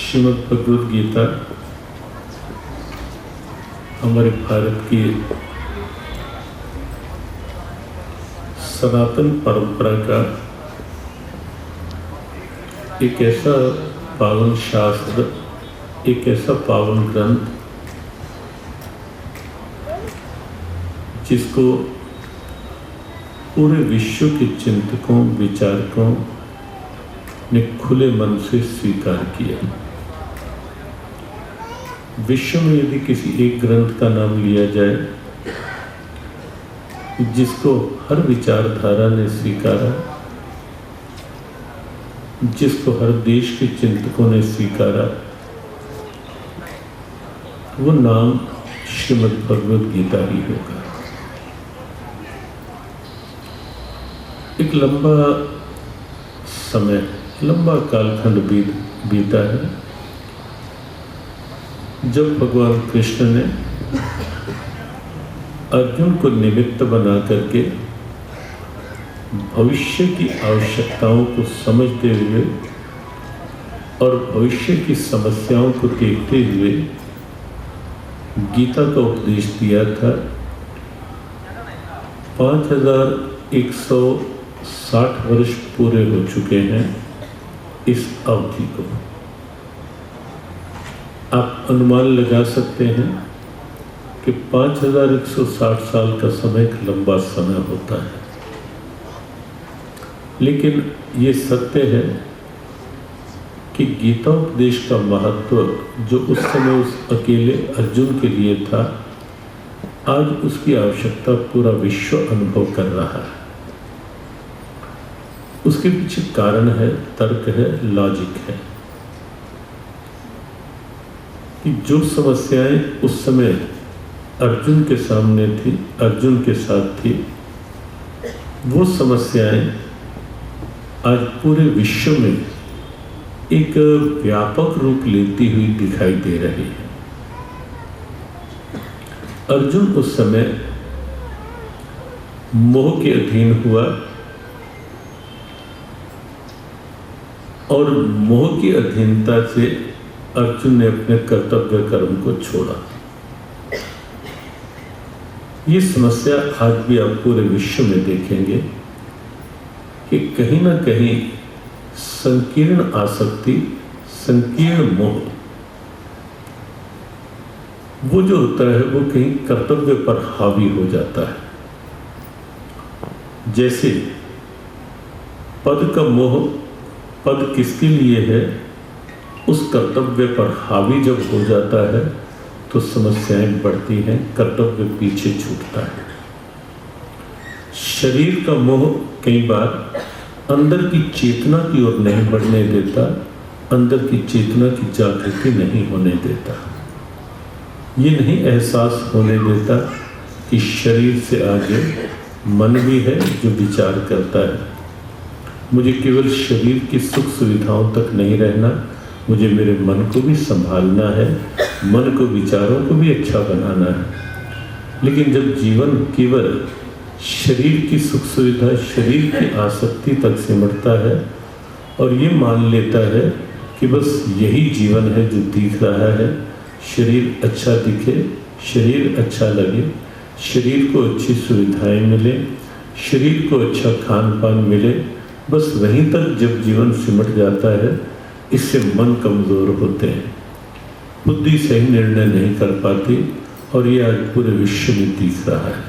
श्रीमद् भगवद गीता हमारे भारत की सनातन परंपरा का एक ऐसा पावन शास्त्र, एक ऐसा पावन ग्रंथ जिसको पूरे विश्व के चिंतकों, विचारकों ने खुले मन से स्वीकार किया। विश्व में यदि किसी एक ग्रंथ का नाम लिया जाए जिसको हर विचारधारा ने स्वीकारा, जिसको हर देश के चिंतकों ने स्वीकारा, वो नाम श्रीमद् भगवद गीता ही होगा। एक लंबा समय, लंबा कालखंड बीता है जब भगवान कृष्ण ने अर्जुन को निमित्त बना करके भविष्य की आवश्यकताओं को समझते हुए और भविष्य की समस्याओं को देखते हुए गीता का उपदेश दिया था। 5160 वर्ष पूरे हो चुके हैं इस अवधि को। आप अनुमान लगा सकते हैं कि 5160 साल का समय एक लंबा समय होता है, लेकिन ये सत्य है कि गीता उपदेश का महत्व जो उस समय उस अकेले अर्जुन के लिए था, आज उसकी आवश्यकता पूरा विश्व अनुभव कर रहा है। उसके पीछे कारण है, तर्क है, लॉजिक है कि जो समस्याएं उस समय अर्जुन के सामने थी, अर्जुन के साथ थी, वो समस्याएं आज पूरे विश्व में एक व्यापक रूप लेती हुई दिखाई दे रही है। अर्जुन उस समय मोह के अधीन हुआ और मोह की अधीनता से अर्जुन ने अपने कर्तव्य कर्म को छोड़ा। ये समस्या आज भी आप पूरे विश्व में देखेंगे कि कहीं ना कहीं संकीर्ण आसक्ति, संकीर्ण मोह, वो जो होता है वो कहीं कर्तव्य पर हावी हो जाता है। जैसे पद का मोह, पद किसके लिए है, उस कर्तव्य पर हावी जब हो जाता है तो समस्याएं बढ़ती हैं, कर्तव्य पीछे छूटता है। शरीर का मोह कई बार अंदर की चेतना की ओर नहीं बढ़ने देता, अंदर की चेतना की जागृति नहीं होने देता। ये नहीं एहसास होने देता कि शरीर से आगे मन भी है जो विचार करता है। मुझे केवल शरीर की सुख सुविधाओं तक नहीं रहना, मुझे मेरे मन को भी संभालना है, मन को, विचारों को भी अच्छा बनाना है। लेकिन जब जीवन केवल शरीर की सुख सुविधा, शरीर की आसक्ति तक सिमटता है और ये मान लेता है कि बस यही जीवन है जो दिख रहा है, शरीर अच्छा दिखे, शरीर अच्छा लगे, शरीर को अच्छी सुविधाएं मिले, शरीर को अच्छा खान पान मिले, बस वहीं तक जब जीवन सिमट जाता है, इससे मन कमज़ोर होते हैं, बुद्धि सही निर्णय नहीं कर पाती और ये आज पूरे विश्व में दिख रहा है।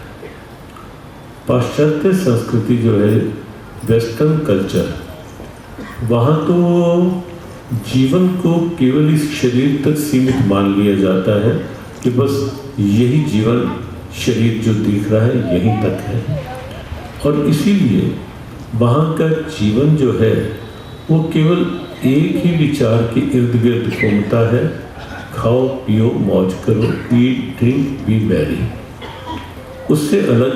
पाश्चात्य संस्कृति जो है, वेस्टर्न कल्चर, वहाँ तो जीवन को केवल इस शरीर तक सीमित मान लिया जाता है कि बस यही जीवन, शरीर जो दिख रहा है यहीं तक है। और इसीलिए वहाँ का जीवन जो है वो केवल एक ही विचार के इर्द गिर्द घूमता है, खाओ पियो मौज करो, ईट ड्रिंक बी मैरी। उससे अलग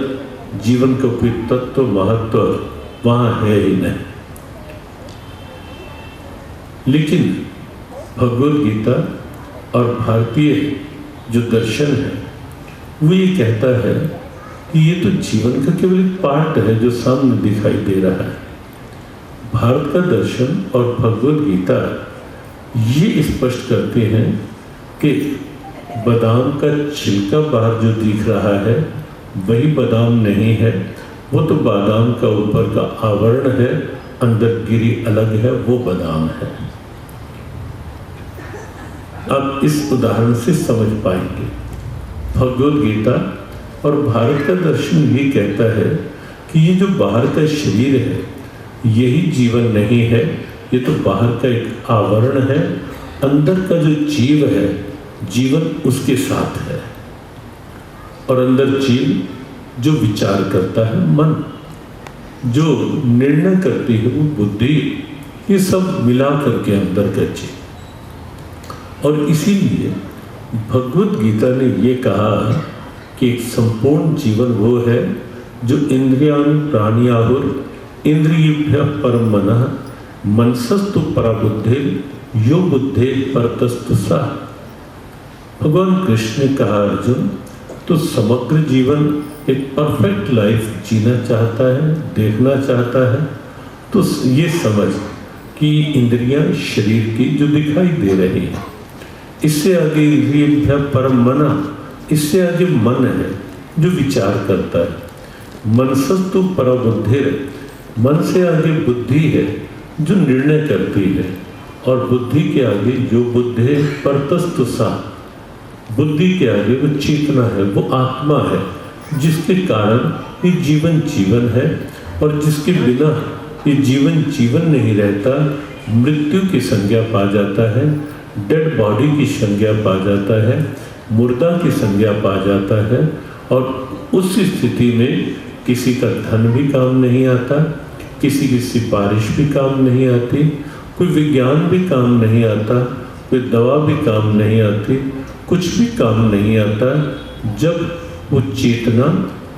जीवन का कोई तत्व, महत्व वहाँ है ही नहीं। लेकिन भगवद गीता और भारतीय जो दर्शन है वो ये कहता है कि ये तो जीवन का केवल एक पार्ट है जो सामने दिखाई दे रहा है। भारत का दर्शन और भगवद गीता ये स्पष्ट करते हैं कि बादाम का छिलका बाहर जो दिख रहा है वही बादाम नहीं है, वो तो बादाम का ऊपर का आवरण है, अंदर गिरी अलग है, वो बादाम है। अब इस उदाहरण से समझ पाएंगे। भगवद गीता और भारत का दर्शन ये कहता है कि ये जो बाहर का शरीर है यही जीवन नहीं है, ये तो बाहर का एक आवरण है, अंदर का जो जीव है जीवन उसके साथ है। और अंदर जीव जो विचार करता है मन, जो निर्णय करती है वो बुद्धि, ये सब मिला करके अंदर का जीव। और इसीलिए भगवद गीता ने ये कहा कि एक संपूर्ण जीवन वो है जो इंद्रियान प्राणियाहुर इंद्रियेभ्यः परम मनः मनसस्तु पराबुद्धि यो बुद्धे परतस्तु सा। भगवान कृष्ण ने कहा अर्जुन तो समग्र जीवन एक परफेक्ट लाइफ जीना चाहता है, देखना चाहता है, तो ये समझ कि इंद्रियां शरीर की जो दिखाई दे रही है, इससे आगे इंद्रियेभ्यः परम मनः, इससे आगे मन है जो विचार करता है, मनसस्तु पराबुद्धिर, मन से आगे बुद्धि है जो निर्णय करती है, और बुद्धि के आगे जो बुद्धि परतस्तु सा, बुद्धि के आगे वो चेतना है, वो आत्मा है, जिसके कारण ये जीवन जीवन है, और जिसके बिना ये जीवन जीवन नहीं रहता, मृत्यु की संज्ञा पा जाता है, डेड बॉडी की संज्ञा पा जाता है, मुर्दा की संज्ञा पा जाता है। और उस स्थिति में किसी का धन भी काम नहीं आता, किसी की सिफारिश भी काम नहीं आती, कोई विज्ञान भी काम नहीं आता, कोई दवा भी काम नहीं आती, कुछ भी काम नहीं आता, जब वो चेतना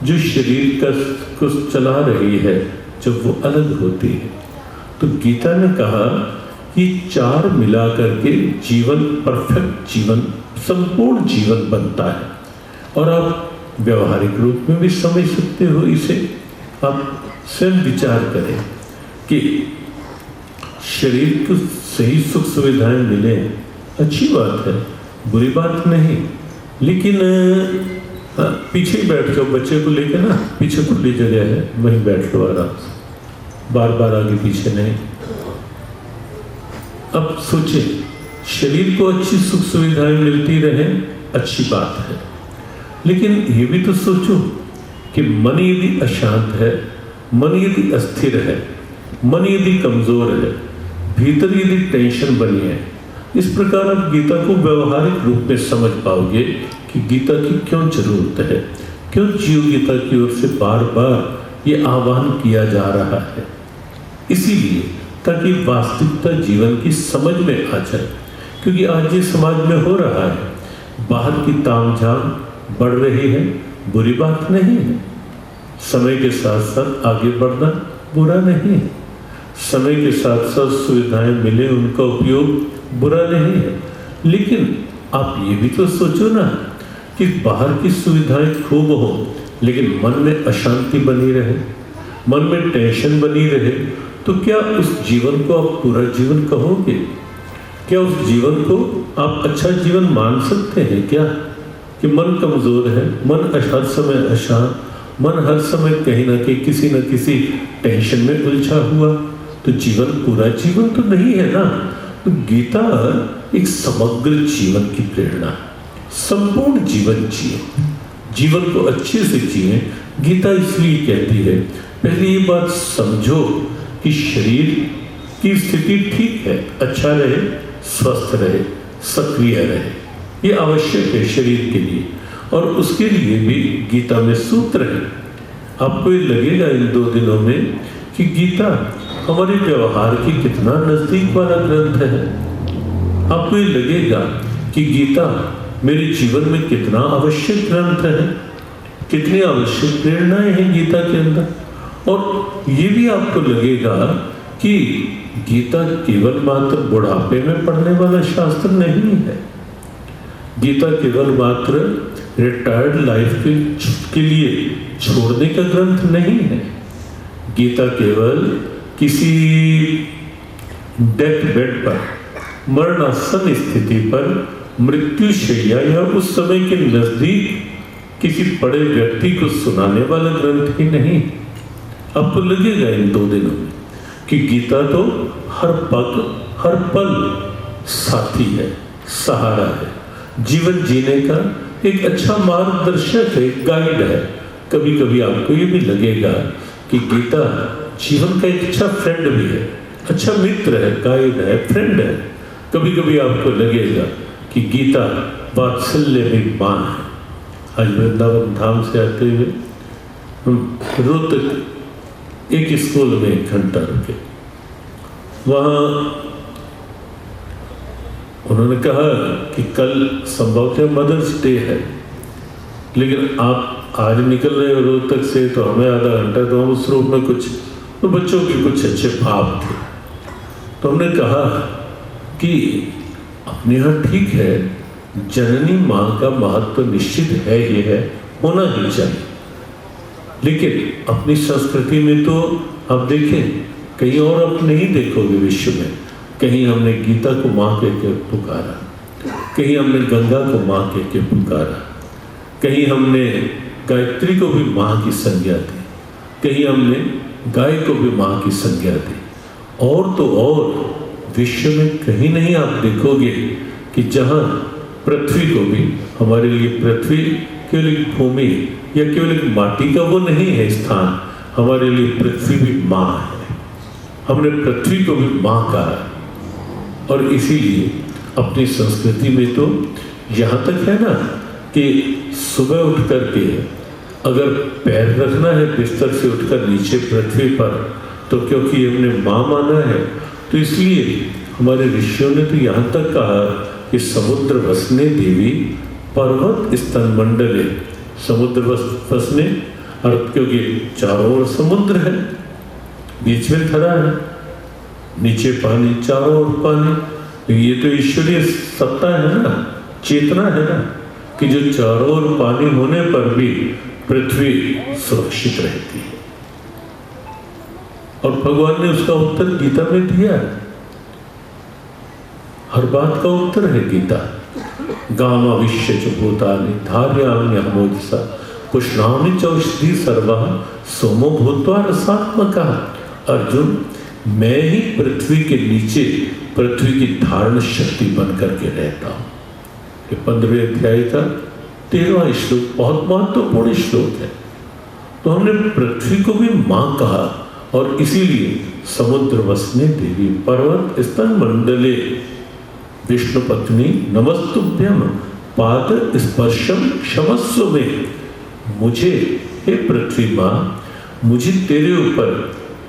जो शरीर का कुछ चला रही है जब वो अलग होती है। तो गीता ने कहा कि चार मिला करके जीवन परफेक्ट जीवन, संपूर्ण जीवन बनता है। और आप व्यवहारिक रूप में भी समझ सकते हो इसे। आप स्वयं विचार करें कि शरीर को सही सुख सुविधाएं मिले, अच्छी बात है, बुरी बात नहीं, लेकिन पीछे बैठ जाओ, बच्चे को लेकर ना, पीछे खुली जगह है वहीं बैठ लो आराम से, बार बार आगे पीछे नहीं। अब सोचे शरीर को अच्छी सुख सुविधाएं मिलती रहे, अच्छी बात है, लेकिन ये भी तो सोचो कि मन यदि अशांत है, मन यदि अस्थिर है, मन यदि कमजोर है, भीतर यदि टेंशन बनी है, इस प्रकार आप गीता को व्यवहारिक रूप में समझ पाओगे कि गीता की क्यों जरूरत है, क्यों जीव गीता की ओर से बार बार ये आह्वान किया जा रहा है। इसीलिए ताकि वास्तविकता जीवन की समझ में आ जाए। क्योंकि आज ये समाज में हो रहा है, बाहर की तामझाम बढ़ रही है, बुरी बात नहीं है, समय के साथ साथ आगे बढ़ना बुरा नहीं है, समय के साथ साथ सुविधाएं मिले उनका उपयोग बुरा नहीं है, लेकिन आप ये भी तो सोचो ना कि बाहर की सुविधाएं खूब हो लेकिन मन में अशांति बनी रहे, मन में टेंशन बनी रहे, तो क्या उस जीवन को आप पूरा जीवन कहोगे? क्या उस जीवन को आप अच्छा जीवन मान सकते हैं क्या? कि मन कमजोर है, मन हर समय अशांत, मन हर समय कहीं ना कहीं किसी न किसी टेंशन में उलझा हुआ, तो जीवन पूरा जीवन तो नहीं है ना। तो गीता एक समग्र जीवन की प्रेरणा, संपूर्ण जीवन जिए, जीवन को अच्छे से जिए। गीता इसलिए कहती है, पहले ये बात समझो कि शरीर की स्थिति ठीक है, अच्छा रहे, स्वस्थ रहे, सक्रिय रहे, ये आवश्यक है शरीर के लिए, और उसके लिए भी गीता में सूत्र है। आपको ये लगेगा इन 2 दिनों में कि गीता हमारे व्यवहार की कितना नजदीक वाला ग्रंथ है। आपको ये लगेगा कि गीता मेरे जीवन में कितना आवश्यक ग्रंथ है, कितनी आवश्यक प्रेरणाएं हैं गीता के अंदर। और ये भी आपको लगेगा कि गीता केवल मात्र बुढ़ापे में पढ़ने वाला शास्त्र नहीं है, गीता केवल मात्र रिटायर्ड लाइफ के लिए छोड़ने का ग्रंथ नहीं है। गीता केवल किसी डेथ बेड पर मरणासन स्थिति पर मृत्यु शैया या उस समय के नजदीक किसी बड़े व्यक्ति को सुनाने वाला ग्रंथ ही नहीं। आपको लगेगा इन 2 दिनों में कि गीता तो हर पग हर पल साथी है, सहारा है, जीवन जीने का एक अच्छा मार्गदर्शक है, गाइड है। कभी कभी आपको ये भी लगेगा कि गीता जीवन का एक अच्छा फ्रेंड भी है, अच्छा मित्र है, गाइड है, फ्रेंड है। कभी कभी आपको लगेगा कि गीता वात्सल्य में मां है। आज वृंदावन धाम से आते हुए हम रोहतक एक स्कूल में 1 घंटा रुके। वहाँ उन्होंने कहा कि कल संभवतः मदर्स डे है, लेकिन आप आज निकल रहे हो रोहतक से, तो हमें आधा घंटा, तो हम उस रूप में कुछ तो बच्चों के कुछ अच्छे भाव थे। तो हमने कहा कि अपने यहाँ ठीक है, जननी माँ का महत्व निश्चित है, ये है, होना ही चाहिए, लेकिन अपनी संस्कृति में तो आप देखें कहीं और आप नहीं देखोगे विश्व में। कहीं हमने गीता को माँ कह के पुकारा, कहीं हमने गंगा को माँ कह के पुकारा, कहीं हमने गायत्री को भी माँ की संज्ञा दी, कहीं हमने गाय को भी माँ की संज्ञा दी। और तो और विश्व में कहीं नहीं आप देखोगे कि जहाँ पृथ्वी को भी, हमारे लिए पृथ्वी केवल एक भूमि या केवल एक माटी का वो नहीं है स्थान, हमारे लिए पृथ्वी भी माँ है। हमने पृथ्वी को भी माँ कहा है। और इसीलिए अपनी संस्कृति में तो यहाँ तक है ना कि सुबह उठ करके अगर पैर रखना है बिस्तर से उठकर नीचे पृथ्वी पर, तो क्योंकि हमने माँ माना है, तो इसलिए हमारे ऋषियों ने तो यहाँ तक कहा कि समुद्र वसने देवी पर्वत स्तन मंडले। समुद्र वसने अर्थ, क्योंकि चारों ओर समुद्र है, बीच में थरा है, नीचे पानी, चारों ओर पानी। तो ये तो ईश्वरीय सत्ता है ना, चेतना है ना, कि जो चारों ओर पानी होने पर भी पृथ्वी सुरक्षित रहती है। और भगवान ने उसका उत्तर गीता में दिया है। हर बात का उत्तर है गीता। गामा विश्व च भूतानि धारयाम्यहमोजसा पुष्णामि चौषधि सर्वः सोमो भूत्वा रसात्मका। अर्जुन, मैं ही पृथ्वी के नीचे पृथ्वी की धारण शक्ति बन करके रहता हूं। ये 15वें अध्याय का 13वां श्लोक बहुत महत्वपूर्ण श्लोक है। तो हमने पृथ्वी को भी मां कहा, और इसीलिए समुद्र वसने देवी पर्वत स्तन मंडले विष्णु पत्नी नमस्तुभ्यम पाद स्पर्शम क्षमस्व में। मुझे, हे पृथ्वी माँ, मुझे तेरे ऊपर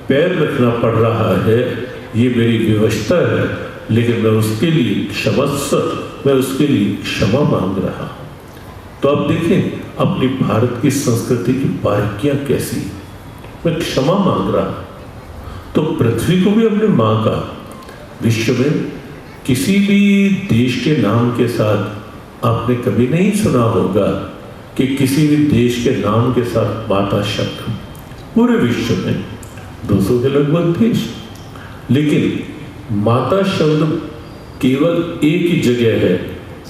पैर रखना पड़ रहा है, ये मेरी विवशता है, लेकिन मैं उसके लिए क्षमस्व, मैं उसके लिए क्षमा मांग रहा हूँ। तो आप देखें अपनी भारत की संस्कृति की बारीकियां कैसी। मैं क्षमा मांग रहा हूँ। तो पृथ्वी को भी हमने मां का। विश्व में किसी भी देश के नाम के साथ आपने कभी नहीं सुना होगा कि किसी भी देश के नाम के साथ माता शब्द। पूरे विश्व में 200 के लगभग देश, लेकिन माता शब्द केवल एक ही जगह है,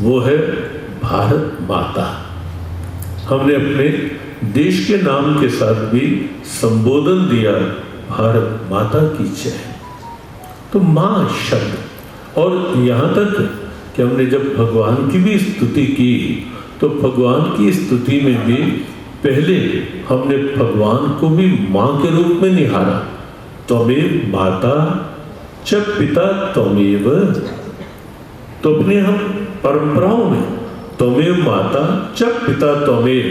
वो है भारत माता। हमने अपने देश के नाम के साथ भी संबोधन दिया, भारत माता की जय। तो मां शब्द, और यहाँ तक कि हमने जब भगवान की भी स्तुति की, तो भगवान की स्तुति में भी पहले हमने भगवान को भी मां के रूप में निहारा। त्वमेव माता च पिता त्वमेव। तो अपने हम परंपराओं में त्वमेव माता च पिता त्वमेव,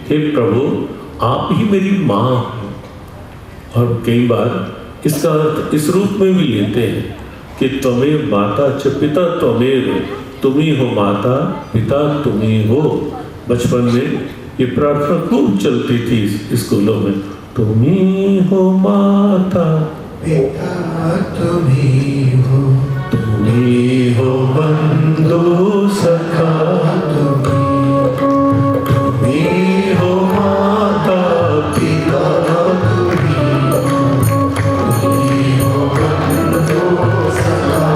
हे प्रभु आप ही मेरी मां हो। और कई बार इसका अर्थ इस रूप में भी लेते हैं कि त्वमेव माता च पिता त्वमेव, तुम ही हो माता, पिता तुम ही हो। बचपन में ये प्रार्थना खूब चलती थी स्कूलों में, तुम ही हो माता, पिता तुम ही हो, तुम ही हो बंधु सखा, तुम ही हो माता, पिता तुम ही हो बंधु सखा।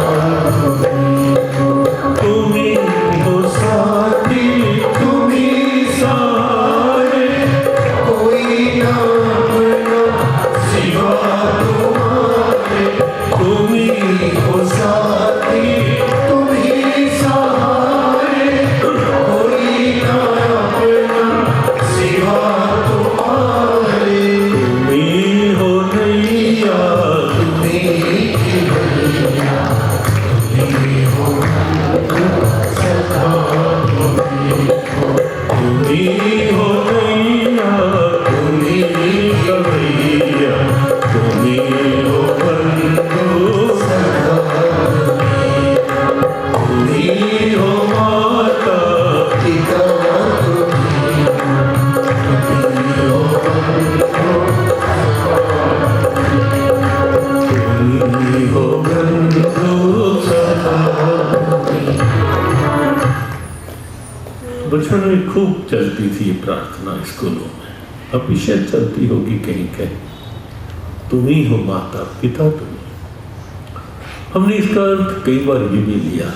हो माता पिता तुम्ही हो तुम्ही हो बंधु सखा। बचपन में खूब चलती थी ये प्रार्थना स्कूलों में, अब शायद चलती होगी कहीं कहीं। तुम्ही हो माता पिता तुम्ही। हमने इसका अर्थ कई बार ये भी लिया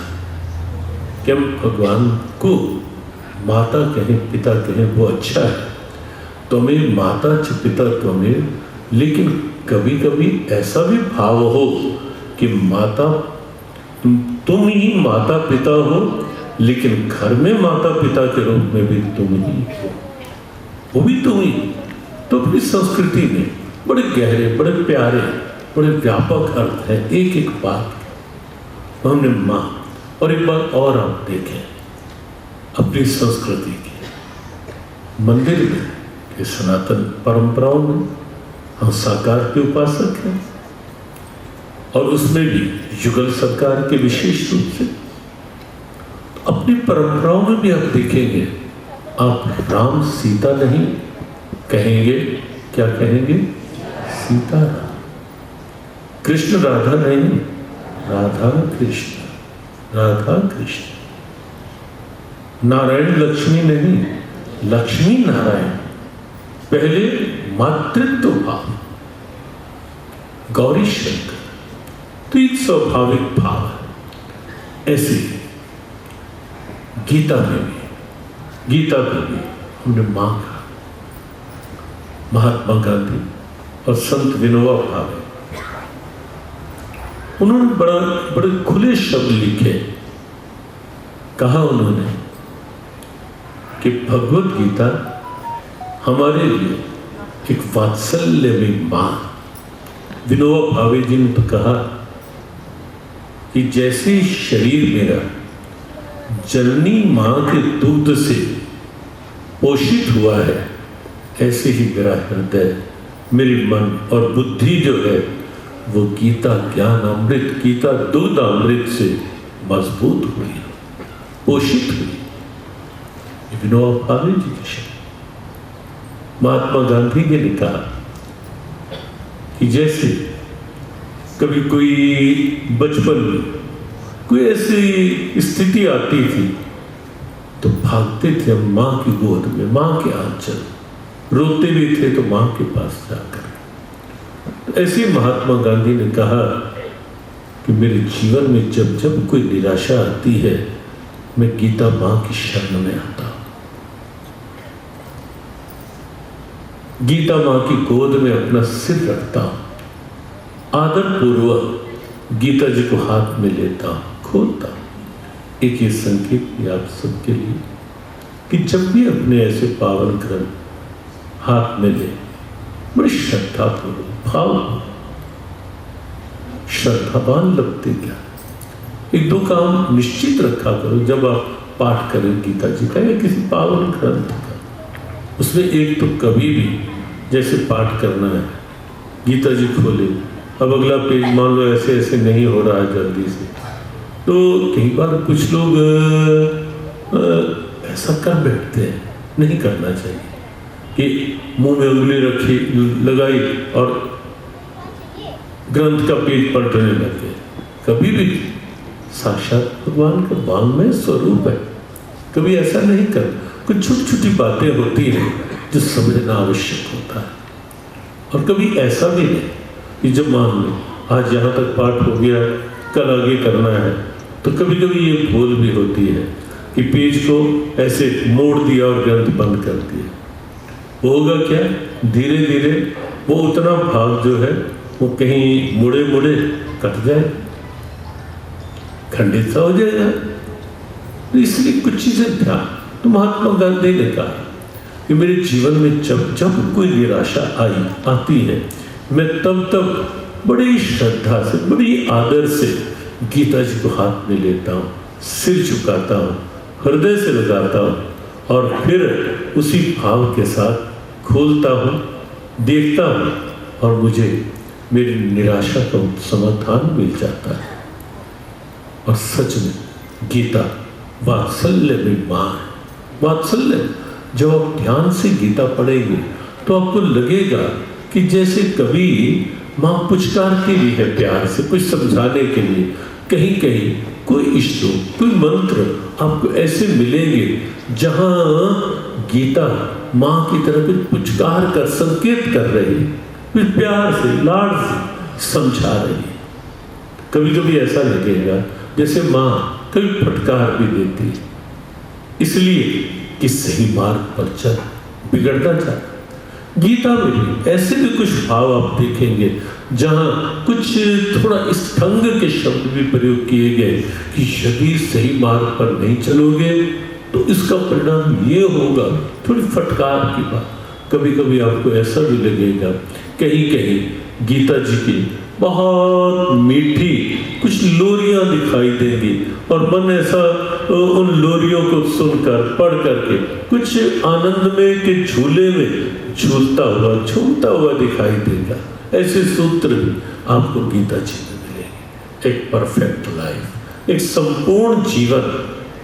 कि हम भगवान को माता कहें पिता कहें वो अच्छा है, तुम्हें माता च पिता तुम्हें, लेकिन कभी कभी ऐसा भी भाव हो कि माता तुम ही माता पिता हो, लेकिन घर में माता पिता के रूप में भी तुम ही हो, वो भी तुम ही। तो अपनी संस्कृति में बड़े गहरे बड़े प्यारे बड़े व्यापक अर्थ है एक एक बात। हमने माँ और एक बात और आप देखें अपनी संस्कृति के मंदिर में कि सनातन परंपराओं में हम साकार के उपासक हैं, और उसमें भी युगल सरकार के विशेष रूप से। अपनी परंपराओं में भी आप देखेंगे, आप राम सीता नहीं कहेंगे, क्या कहेंगे? सीता राम। कृष्ण राधा नहीं, राधा कृष्ण, राधा कृष्ण। नारायण लक्ष्मी नहीं, लक्ष्मी नारायण। पहले मातृत्व भाव, गौरी शंकर, तो एक स्वाभाविक भाव है। ऐसे गीता में भी हमने मां का, महात्मा गांधी और संत विनोबा भावे उन्होंने बड़े खुले शब्द लिखे। कहा उन्होंने कि भगवत गीता हमारे लिए एक वात्सल्य में मां। विनोबा भावे जी ने तो कहा कि जैसे शरीर मेरा जननी मां के दूध से पोषित हुआ है, ऐसे ही मेरा हृदय, मेरी मन और बुद्धि जो है वो गीता ज्ञान अमृत, गीता दूध अमृत से मजबूत हुई, पोषित हुई। विनोबा भावे जी के शब्द। महात्मा गांधी जी ने कहा कि जैसे कभी कोई बचपन में कोई ऐसी स्थिति आती थी तो भागते थे हम माँ की गोद में, माँ के आंचल, रोते भी थे तो माँ के पास जाकर। तो ऐसे महात्मा गांधी ने कहा कि मेरे जीवन में जब जब कोई निराशा आती है, मैं गीता माँ की शरण में आता हूं, गीता माँ की गोद में अपना सिर रखता हूं, आदर पूर्वक गीता जी को हाथ में लेता हूं, खोलता हूं। एक ये संकेत भी आप सबके लिए कि जब भी अपने ऐसे पावन ग्रंथ हाथ में ले, बड़ी श्रद्धा पूर्वक भाव, श्रद्धावान लगते क्या। एक दो काम निश्चित रखा करो जब आप पाठ करें गीता जी का या किसी पावन ग्रंथ का। उसमें एक तो कभी भी जैसे पाठ करना है, गीता जी खोले, अब अगला पेज मान लो ऐसे ऐसे नहीं हो रहा है जल्दी से, तो कई बार कुछ लोग ऐसा कर बैठते हैं, नहीं करना चाहिए कि मुंह में उंगली रखी लगाई और ग्रंथ का पेज पलटने लगे। कभी भी साक्षात भगवान का वांग्मय स्वरूप है, कभी ऐसा नहीं कर। कुछ छोटी छोटी बातें होती हैं जो समझना आवश्यक होता है, और कभी ऐसा भी नहीं कि जब मान लो आज यहाँ तक पाठ हो गया, कल आगे करना है, तो कभी कभी ये भूल भी होती है कि पेज को ऐसे मोड़ दिया और ग्रंथ बंद कर दिया। होगा क्या, धीरे धीरे वो उतना भाग जो है वो कहीं मुड़े मुड़े कट जाए, खंडित सा हो जाएगा। तो इसलिए कुछ चीजें ध्यान। तो महात्मा गांधी ने कहा कि मेरे जीवन में जब जब कोई निराशा आती है, मैं तब तब बड़ी श्रद्धा से, बड़ी आदर से गीता जी को हाथ में लेता हूँ, सिर झुकाता हूँ, हृदय से लगाता हूँ, और फिर उसी भाव के साथ खोलता हूँ, देखता हूँ, और मुझे मेरी निराशा का समाधान मिल जाता है। और सच में गीता वात्सल्य में मां है। वात्सल्य, जब आप ध्यान से गीता पढ़ेंगे तो आपको लगेगा कि जैसे कभी मां पुचकारती भी है प्यार से, कुछ समझाने के लिए। कहीं कहीं कोई श्लोक, कोई मंत्र आपको ऐसे मिलेंगे जहां गीता मां की तरह कुछ पुचकार कर संकेत कर रही है, कुछ प्यार से लाड से समझा रही है। कभी कभी ऐसा लगेगा जैसे मां कभी फटकार भी देती है, इसलिए कि सही मार्ग पर चल, बिगड़ना चाहता। गीता में भी ऐसे भी कुछ भाव आप देखेंगे जहां कुछ थोड़ा स्थंग के शब्द भी प्रयोग किए गए कि यदि सही मार्ग पर नहीं चलोगे तो इसका परिणाम ये होगा। थोड़ी फटकार की बात, कभी कभी आपको ऐसा भी लगेगा कहीं कहीं गीता जी की बहुत मीठी कुछ लोरियां दिखाई देंगी और मन ऐसा उन लोरियों को सुनकर पढ़ करके कुछ आनंद में के झूले में झूलता हुआ दिखाई देगा। ऐसे सूत्र भी आपको गीता जी में मिलेंगे। एक परफेक्ट लाइफ, एक संपूर्ण जीवन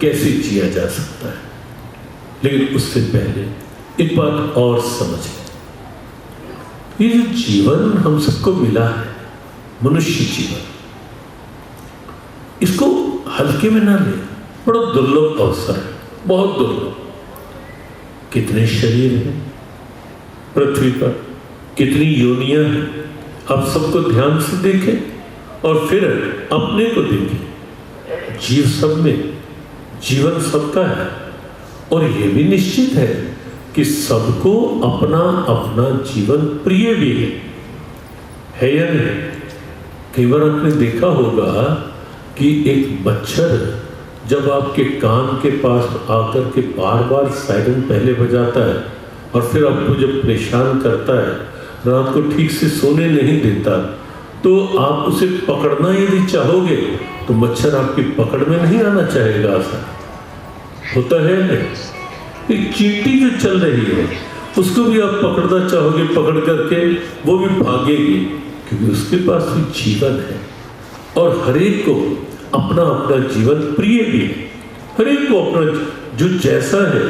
कैसे जिया जा सकता है। लेकिन उससे पहले एक बात और समझें, ये जो जीवन हम सबको मिला है, मनुष्य जीवन, इसको हल्के में ना ले। बड़ा दुर्लभ अवसर है, बहुत दुर्लभ। कितने शरीर हैं पृथ्वी पर, कितनी योनियां हैं, आप सबको ध्यान से देखें और फिर अपने को देखें। जीव सब में, जीवन सबका है और यह भी निश्चित है कि सबको अपना अपना जीवन प्रिय भी है या नहीं। कई बार आपने देखा होगा कि एक मच्छर जब आपके कान के पास आकर के बार बार सायरन पहले बजाता है और फिर आपको जब परेशान करता है, रात को ठीक से सोने नहीं देता, तो आप उसे पकड़ना यदि चाहोगे तो मच्छर आपकी पकड़ में नहीं आना चाहेगा। ऐसा होता है नहीं। एक चींटी जो चल रही है उसको भी आप पकड़ना चाहोगे, पकड़ करके वो भी भागेगी, क्योंकि उसके पास भी जीवन है। और हरेक को अपना अपना जीवन प्रिय भी है। हरेक को अपना जो जैसा है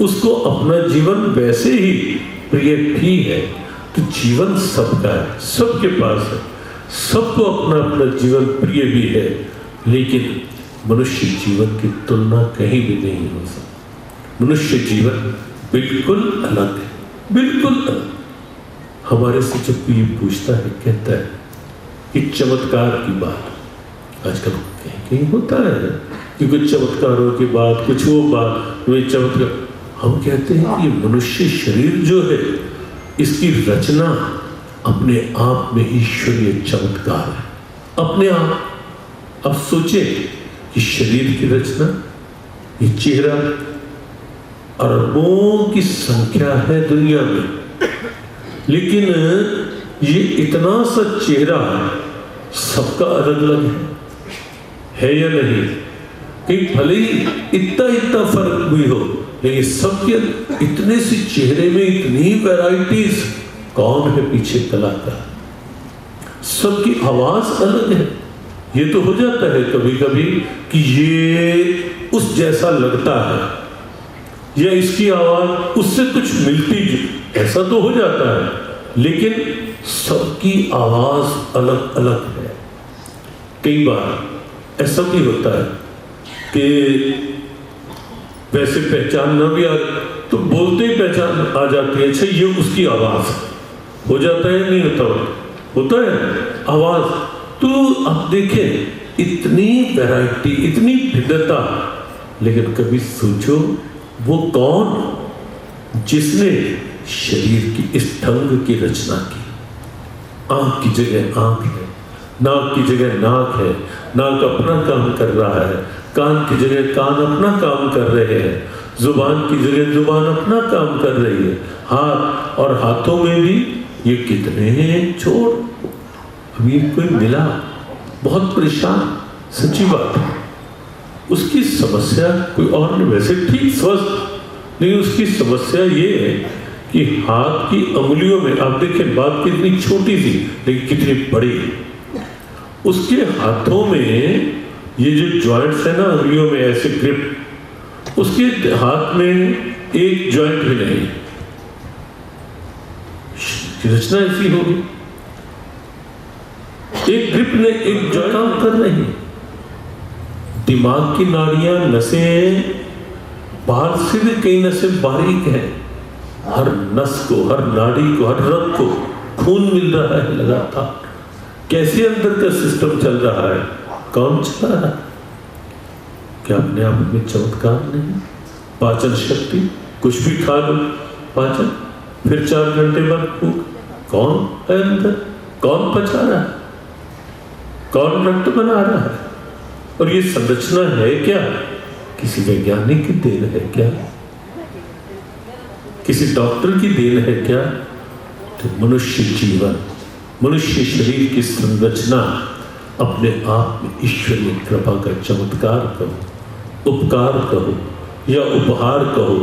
उसको अपना जीवन वैसे ही प्रिय भी है। तो जीवन सबका है, सबके पास है, सबको अपना अपना जीवन प्रिय भी है। लेकिन मनुष्य जीवन की तुलना कहीं भी नहीं हो सकती। मनुष्य जीवन बिल्कुल अलग है, बिल्कुल अलग। हमारे से जब कोई पूछता है, कहता है कि चमत्कार की बात आजकल कहीं होता है कि कुछ चमत्कारों की बात, कुछ वो बात, वे चमत्कार। हम कहते हैं कि मनुष्य शरीर जो है इसकी रचना अपने आप में ही ईश्वरीय चमत्कार है। अपने आप अब सोचे कि शरीर की रचना, ये चेहरा, अरबों की संख्या है दुनिया में, लेकिन ये इतना सा चेहरा सबका अलग अलग है या नहीं? कहीं भले ही इतना फर्क भी हो, लेकिन सबके इतने से चेहरे में इतनी वैराइटीज। कौन है पीछे कलाकार? सबकी आवाज अलग है। ये तो हो जाता है कभी कभी कि ये उस जैसा लगता है या इसकी आवाज उससे कुछ मिलती, ऐसा तो हो जाता है, लेकिन सबकी आवाज अलग अलग है। कई बार ऐसा भी होता है कि वैसे पहचान ना भी आ तो बोलते ही पहचान आ जाती है, अच्छा ये उसकी आवाज हो जाता है, नहीं होता है आवाज। तो आप देखें इतनी वैरायटी, इतनी भिन्नता, लेकिन कभी सोचो वो कौन जिसने शरीर की इस ढंग की रचना की? आंख की जगह आंख है, नाक की जगह नाक है, नाक अपना काम कर रहा है, कान की जगह कान अपना काम कर रहे हैं, जुबान की जगह जुबान अपना काम कर रही है, हाथ और हाथों में भी ये कितने हैं छोड़। अभी कोई मिला बहुत परेशान, सच्ची बात है, उसकी समस्या कोई और नहीं, वैसे ठीक स्वस्थ, लेकिन उसकी समस्या ये है कि हाथ की अंगुलियों में, आप देखें बात कितनी छोटी सी लेकिन कितनी बड़ी, उसके हाथों में ये जो जॉइंट्स है ना अंगुलियों में ऐसे ग्रिप, उसके हाथ में एक जॉइंट भी नहीं, रचना ऐसी होगी, एक ग्रिप ने एक जॉइंट काम कर रही। दिमाग की नाड़ियां, नसें बाहर से भी कई नसें बारीक हैं, हर नस को, हर नाड़ी को, हर रग को खून मिल रहा है लगातार। कैसे अंदर का सिस्टम चल रहा है, कौन चला रहा है? क्या अपने आप में चमत्कार नहीं? पाचन शक्ति, कुछ भी खा लो पाचन, फिर 4 घंटे बाद भूख। कौन है अंदर? कौन पचा रहा है? कौन रक्त बना रहा है? और ये संरचना है क्या? किसी वैज्ञानिक की देन है क्या? किसी डॉक्टर की देन है क्या? तो मनुष्य जीवन, मनुष्य शरीर की संरचना अपने आप में ईश्वरीय कृपा का चमत्कार कहो, उपकार कहो या उपहार कहो,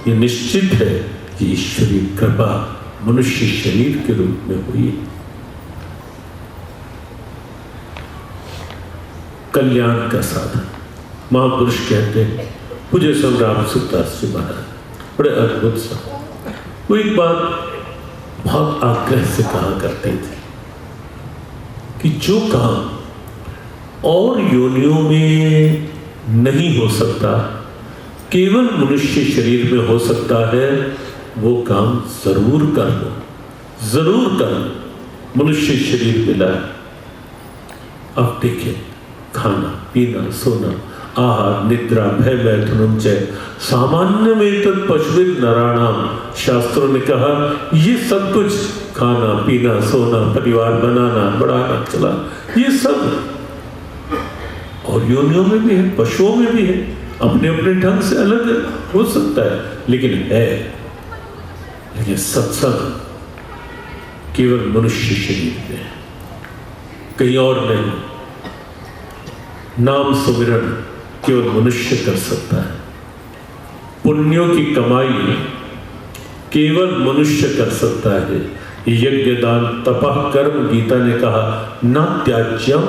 ये निश्चित है कि ईश्वरीय कृपा मनुष्य शरीर के रूप में हुई। कल्याण का साधन महापुरुष कहते हैं, पूज्य संग्राम सुखदास जी महाराज बड़े अद्भुत सा, वो एक बात बहुत आग्रह से कहा करते थे कि जो काम और योनियों में नहीं हो सकता, केवल मनुष्य शरीर में हो सकता है, वो काम जरूर कर लो, जरूर कर लो। मनुष्य शरीर मिला है, अब देखिए, खाना पीना सोना आहार निद्रा भय मैथुनम च सामान्य में तत् पशुविद नराणाम, शास्त्रों ने कहा ये सब कुछ, खाना पीना सोना परिवार बनाना बढ़ाना चला, ये सब और योनियों में भी है, पशुओं में भी है, अपने अपने ढंग से अलग हो सकता है, लेकिन है। लेकिन सत्संग केवल मनुष्य शरीर में है, कहीं और नहीं। नाम सुमिरन केवल मनुष्य कर सकता है, पुण्यों की कमाई केवल मनुष्य कर सकता है। यज्ञ दान तपः कर्म, गीता ने कहा न त्याज्यम,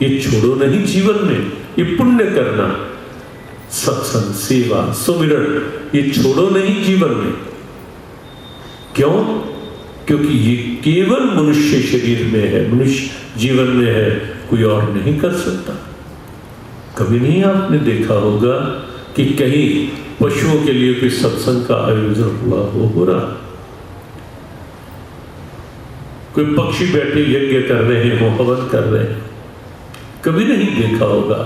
ये छोड़ो नहीं जीवन में, ये पुण्य करना, सत्संग सेवा सुमिरन, ये छोड़ो नहीं जीवन में। क्यों? क्योंकि ये केवल मनुष्य शरीर में है, मनुष्य जीवन में है, कोई और नहीं कर सकता। कभी नहीं आपने देखा होगा कि कहीं पशुओं के लिए कोई सत्संग का आयोजन हुआ हो रहा, कोई पक्षी बैठे यज्ञ कर रहे हो, हवन कर रहे हैं, कभी नहीं देखा होगा।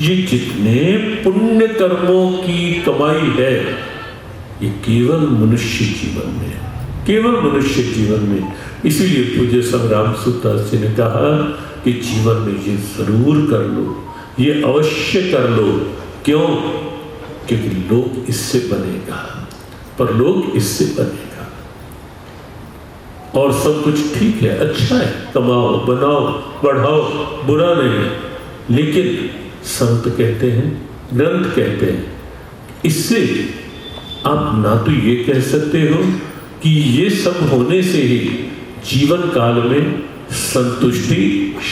ये जितने पुण्य कर्मों की कमाई है, ये केवल मनुष्य जीवन में, केवल मनुष्य जीवन में। इसीलिए पूज्य संग्राम सुखदास जी ने कहा कि जीवन में ये जरूर कर लो, ये अवश्य कर लो। क्यों? क्योंकि लोक इससे बनेगा, परलोक इससे बनेगा। और सब कुछ ठीक है, अच्छा है, कमाओ बनाओ बढ़ाओ, बुरा नहीं, लेकिन संत कहते हैं, ग्रंथ कहते हैं, इससे आप ना तो ये कह सकते हो कि ये सब होने से ही जीवन काल में संतुष्टि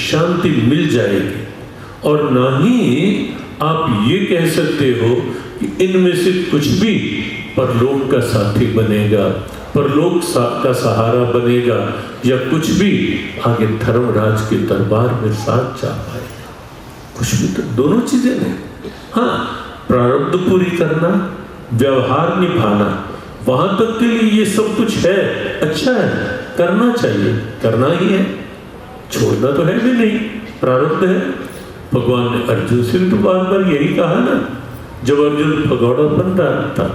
शांति मिल जाएगी, और ना ही आप ये कह सकते हो कि इनमें से कुछ भी परलोक का साथी बनेगा, परलोक का सहारा बनेगा, या कुछ भी आगे धर्मराज के दरबार में साथ जा पाएगा। कुछ भी तो, दोनों चीजें नहीं। हाँ, प्रारब्ध पूरी करना, व्यवहार निभाना, वहां तक के लिए ये सब कुछ है, अच्छा है, करना चाहिए, करना ही है, छोड़ना तो है भी नहीं, प्रारब्ध है। भगवान ने अर्जुन से तो बार बार यही कहा ना, जब अर्जुन भगोड़ा बन रहा था,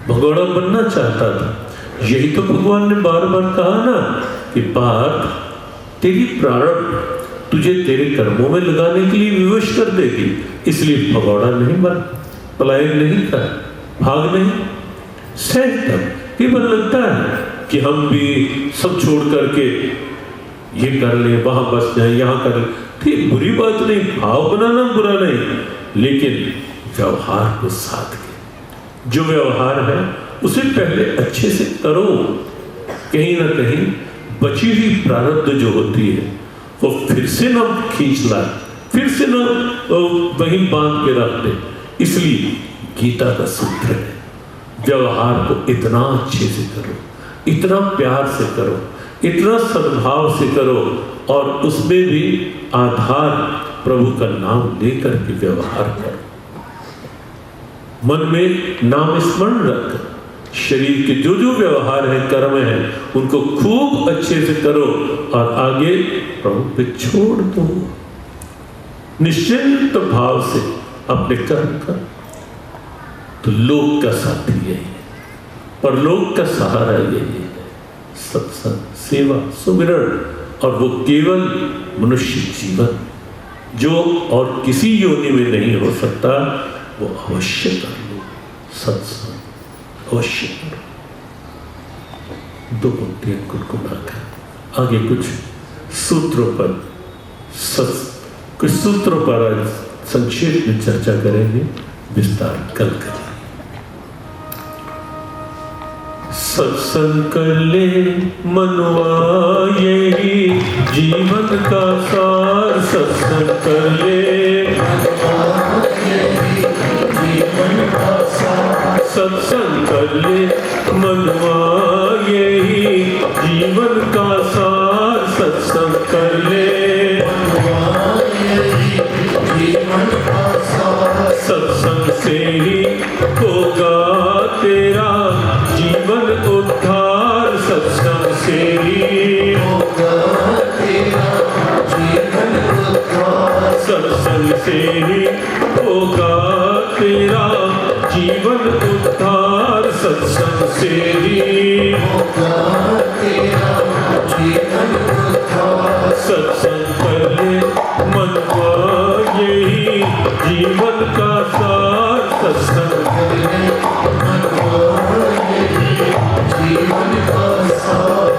भगोड़ा बनना चाहता था, यही तो भगवान ने बार बार कहा ना कि बात तेरी प्रारब्ध तुझे तेरे कर्मों में लगाने के लिए विवश कर देगी, इसलिए भगोड़ा नहीं बन, पलायन नहीं कर, भाग नहीं, सहजता। केवल लगता है कि हम भी सब छोड़ करके ये कर ले, वहां बस जाए, यहाँ कर ले, ठीक, बुरी बात नहीं, भाव बनाना बुरा नहीं, लेकिन व्यवहार को साथ के, जो व्यवहार है उसे पहले अच्छे से करो। कहीं ना कहीं बची हुई प्रारब्ध जो होती है वो फिर से ना खींच लाए, फिर से न वहीं बांध के रख दे। इसलिए गीता का सूत्र है, व्यवहार को इतना अच्छे से करो, इतना प्यार से करो, इतना सद्भाव से करो, और उसमें भी आधार प्रभु का नाम लेकर के व्यवहार करो। मन में नाम स्मरण रख, शरीर के जो जो व्यवहार है, कर्म है, उनको खूब अच्छे से करो और आगे प्रभु पे छोड़ दो। निश्चिंत भाव से अपने कर्म कर। तो लोक का साथी यही है, पर लोक का सहारा यही है, सत्संग, सेवा, सुमिरन, और वो केवल मनुष्य जीवन जो और किसी योनि में नहीं हो सकता, वो अवश्य कर लो। सत्संग अवश्य करो। 2 पंक्तियां गुनगुनाकर आगे कुछ सूत्रों पर कुछ सूत्रों पर आज संक्षेप में चर्चा करेंगे, विस्तार कल करेंगे। सत्संग कर ले मनवा यही जीवन का सार, सत्संग कर ले सत्संग कर ले मनवा यही जीवन का सार, सत्संग कर ले सत्संग से ही होगा तेरा जीवन उद्धार, सत्संग से ही होगा तेरा जीवन उद्धार, सत्संग से ही होगा तेरा जीवन उद्धार, सत्संग से ही होगा तेरा जीवन उद्धार। सत्संग कर ले मनवा यही जीवन का सार, सत्संग कर ले मनवा यही जीवन का सार।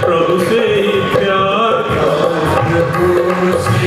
प्रभु से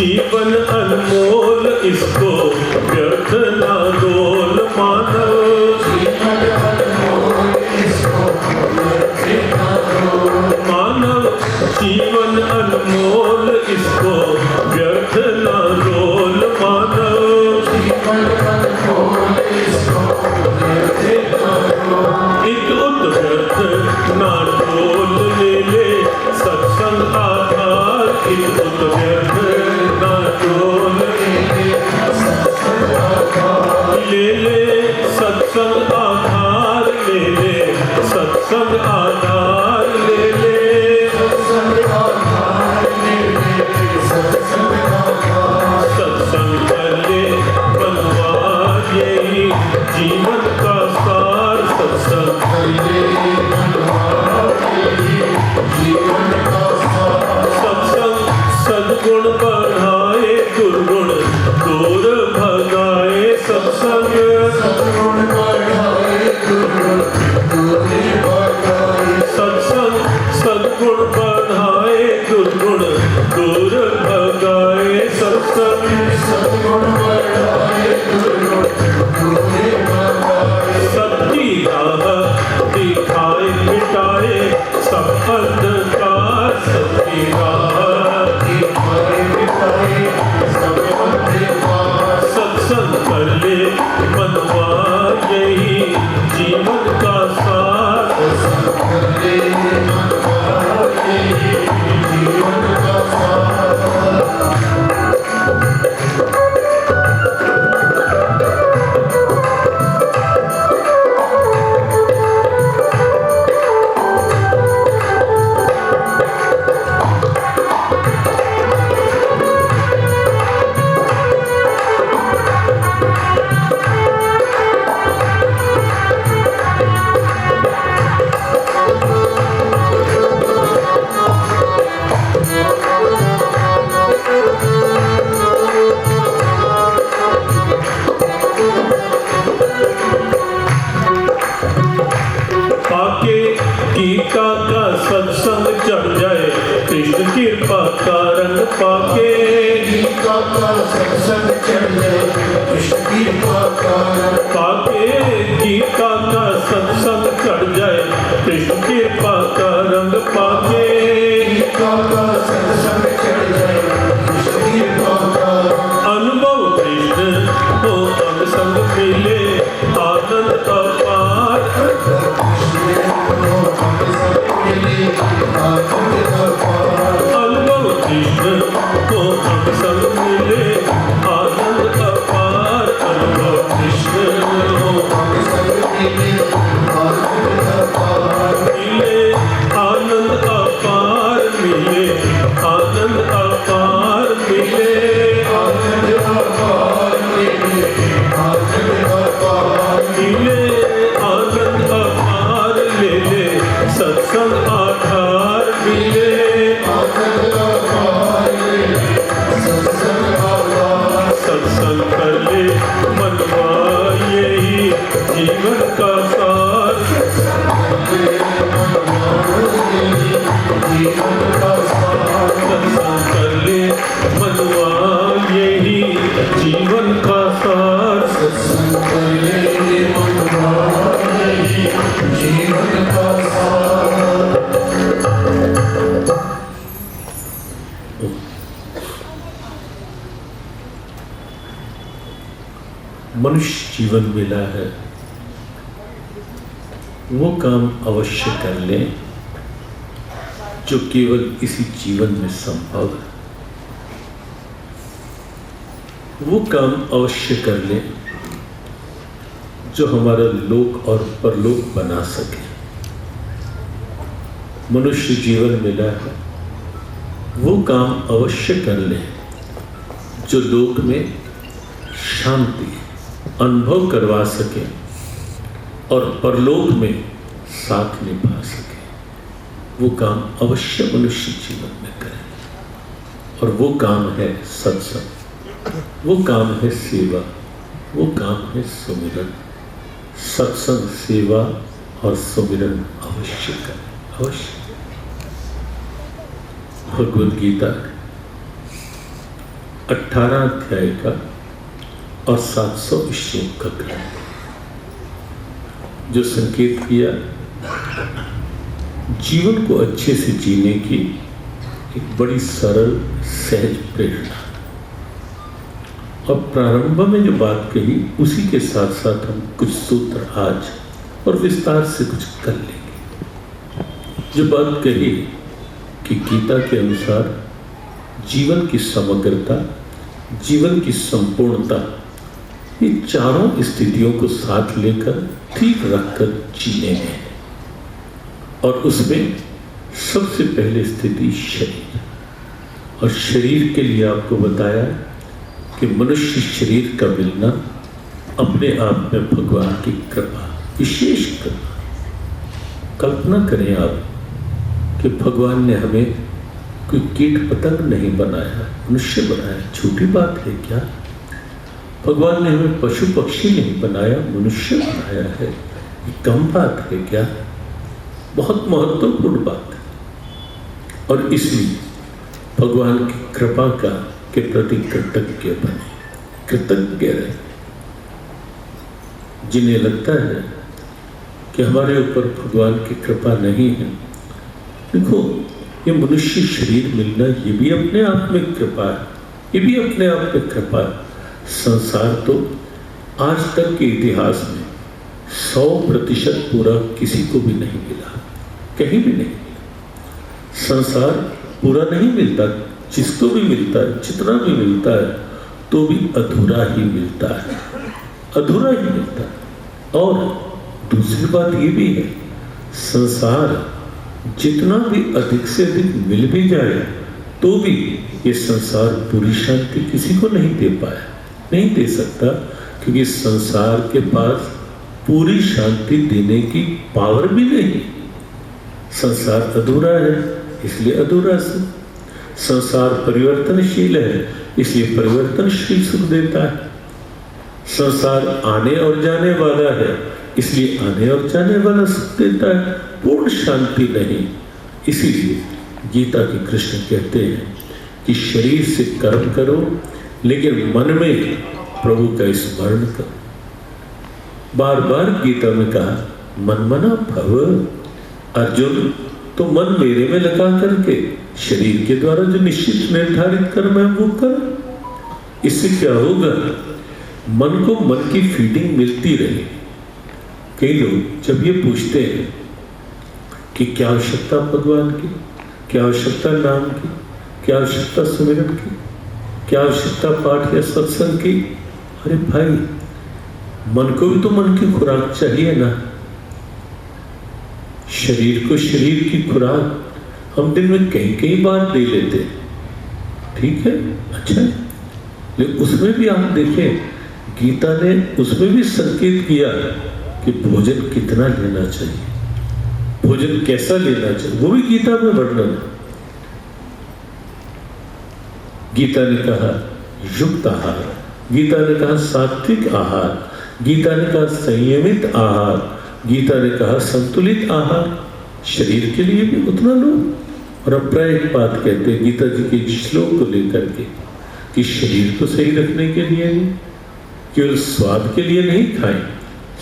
जीवन अनमोल इसको व्यर्थ ना डोल मानव। जीवन अनमोल इसको व्यर्थ ना डोल मानव जीवन अनमोल इसको व्यर्थ ना डोल मानव। जीवन अनमोल इसको व्यर्थ ना डोल इत उत व्यर्थ ना डोल ले ले सत्संग आधार। इत उत व्यर्थ ना डोल ले ले सत्संग आधार। ले ले सत्संग आधार। ले ले सत्संग कर ले बनवा यही जीवन का सार। सत्संग सत्संग सद्गुण बढ़ाए दुर्गुण दूर भगाए। सत्संग सत्संग सद्गुण बढ़ाए दुर्गुण दूर भगाए। सत्संग सत्य राह दिखाए मिटाए सब अंधकार। सत्य राह सत्संग कर ले मनवा यही जीवन का सार। पाके गीता का सत्संग चढ़ जाए कृष्ण कृपा का रंग। पाके पाके गीता का सत्संग चढ़ जाए कृष्ण कृपा का रंग। पाके अनुभव कृष्ण को अंग संग मिले आनंद अपार। अनुभव कृष्ण को अंग संग मिले आनंद अपार। अनुभव कृष्ण मिले आनंद अपार। मिले आनंद अपार। मिले मिले आनंद अपार। ले ले सत्संग आधार। मिले सत्संग कर ले मनवा यही जीवन का सार। सत्संग कर ले मनवा यही जीवन का सार। मनुष्य जीवन मिला है वो काम अवश्य कर लें जो केवल इसी जीवन में संभव है। वो काम अवश्य कर लें जो हमारा लोक और परलोक बना सके। मनुष्य जीवन मिला है वो काम अवश्य कर लें जो लोक में शांति अनुभव करवा सके और परलोक में साथ निभा सके। वो काम अवश्य मनुष्य जीवन में करें और वो काम है सत्संग। वो काम है सेवा। वो काम है सुमिरन। सत्संग सेवा और सुमिरन अवश्य करें। अवश्य। भगवद गीता 18 अध्याय का और 700 श्लोक का ग्रंथ, जो संकेत किया जीवन को अच्छे से जीने की एक बड़ी सरल सहज प्रेरणा। और प्रारंभ में जो बात कही उसी के साथ साथ हम कुछ सूत्र आज और विस्तार से कुछ कर लेंगे। जो बात कही कि गीता के अनुसार जीवन की समग्रता, जीवन की संपूर्णता, ये चारों स्थितियों को साथ लेकर ठीक रखकर जीने में, और उसमें सबसे पहले स्थिति शरीर। और शरीर के लिए आपको बताया कि मनुष्य शरीर का मिलना अपने आप में भगवान की कृपा, विशेष कृपा। कल्पना करें आप कि भगवान ने हमें कोई कीट पतंग नहीं बनाया, मनुष्य बनाया। छोटी बात है क्या? भगवान ने हमें पशु पक्षी नहीं बनाया, मनुष्य बनाया है। ये कम बात है क्या? बहुत महत्वपूर्ण बात है। और इसलिए भगवान की कृपा का के प्रति कृतज्ञ बने, कृतज्ञ रहे। जिन्हें लगता है कि हमारे ऊपर भगवान की कृपा नहीं है, देखो ये मनुष्य शरीर मिलना ये भी अपने आप में कृपा है, ये भी अपने आप में कृपा है। संसार तो आज तक के इतिहास में 100% पूरा किसी को भी नहीं मिला, कहीं भी नहीं मिला। संसार पूरा नहीं मिलता, जिसको भी मिलता है, जितना भी मिलता है, तो भी अधूरा ही मिलता है, अधूरा ही मिलता है। और दूसरी बात ये भी है, संसार जितना भी अधिक से अधिक मिल भी जाए तो भी ये संसार पूरी शांति किसी को नहीं दे पाया, नहीं दे सकता, क्योंकि संसार के पास पूरी शांति देने की पावर भी नहीं। संसार अधूरा है, इसलिए अधूरा से। संसार परिवर्तनशील है, इसलिए परिवर्तनशील सुख देता है। संसार आने और जाने वाला है, इसलिए आने और जाने वाला सुख देता है, पूर्ण शांति नहीं। इसीलिए गीता के कृष्ण कहते हैं कि शरीर से कर्म करो, लेकिन मन में प्रभु का स्मरण करो। बार बार गीता में कहा मन मना भव। अर्जुन, तो मन मेरे में लगा करके शरीर के द्वारा जो निश्चित निर्धारित कर्म है वो कर। इससे क्या होगा? मन को मन की फीडिंग मिलती रहे। कई लोग जब ये पूछते हैं कि क्या आवश्यकता भगवान की, क्या आवश्यकता नाम की, क्या आवश्यकता सुमिरन की, क्या आवश्यकता पाठ या सत्संग की, अरे भाई मन को भी तो मन की खुराक चाहिए ना। शरीर को शरीर की खुराक हम दिन में कई बार ले लेते हैं, ठीक है, अच्छा है, लेकिन उसमें भी आप देखें गीता ने उसमें भी संकेत किया कि भोजन कितना लेना चाहिए, भोजन कैसा लेना चाहिए, वो भी गीता में वर्णन है। गीता ने कहा युक्त आहार, गीता ने कहा सात्विक आहार, गीता ने कहा संयमित आहार, गीता ने कहा संतुलित आहार। शरीर के लिए भी उतना लो। और अब प्राय एक बात कहते हैं गीता जी के श्लोक को लेकर के कि शरीर को सही रखने के लिए नहीं, केवल स्वाद के लिए नहीं खाएं,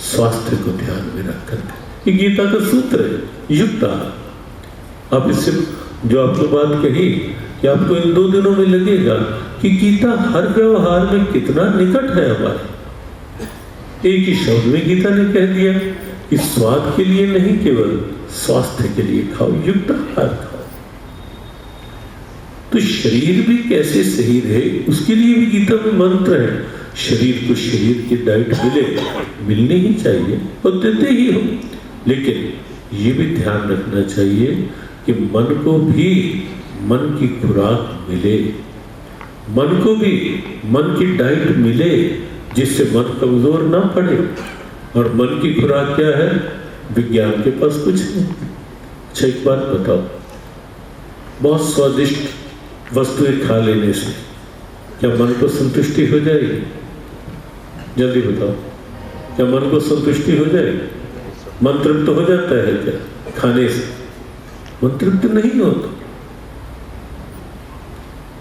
स्वास्थ्य को ध्यान में रख करके। ये गीता का सूत्र है, युक्त आहार। आप इससे जो आपको बात कही कि आपको इन 2 दिनों में लगेगा कि गीता हर व्यवहार में कितना निकट है हमारे। एक ही शब्द में गीता ने कह दिया कि स्वाद के लिए नहीं, केवल स्वास्थ्य के लिए खाओ, युक्त आहार खाओ। तो शरीर भी कैसे सही रहे उसके लिए भी गीता में मंत्र है। शरीर को शरीर की डाइट मिलनी ही चाहिए और देते ही हो, लेकिन ये भी ध्यान रखना चाहिए कि मन को भी मन की खुराक मिले, मन को भी मन की डाइट मिले, जिससे मन कमजोर ना पड़े। और मन की खुराक क्या है? विज्ञान के पास कुछ नहीं। अच्छा एक बात बताओ, बहुत स्वादिष्ट वस्तुएं खा लेने से क्या मन को संतुष्टि हो जाएगी? जल्दी बताओ, क्या मन को संतुष्टि हो जाएगी? मन तृप्त हो जाता है क्या खाने से? मन तृप्त नहीं होता,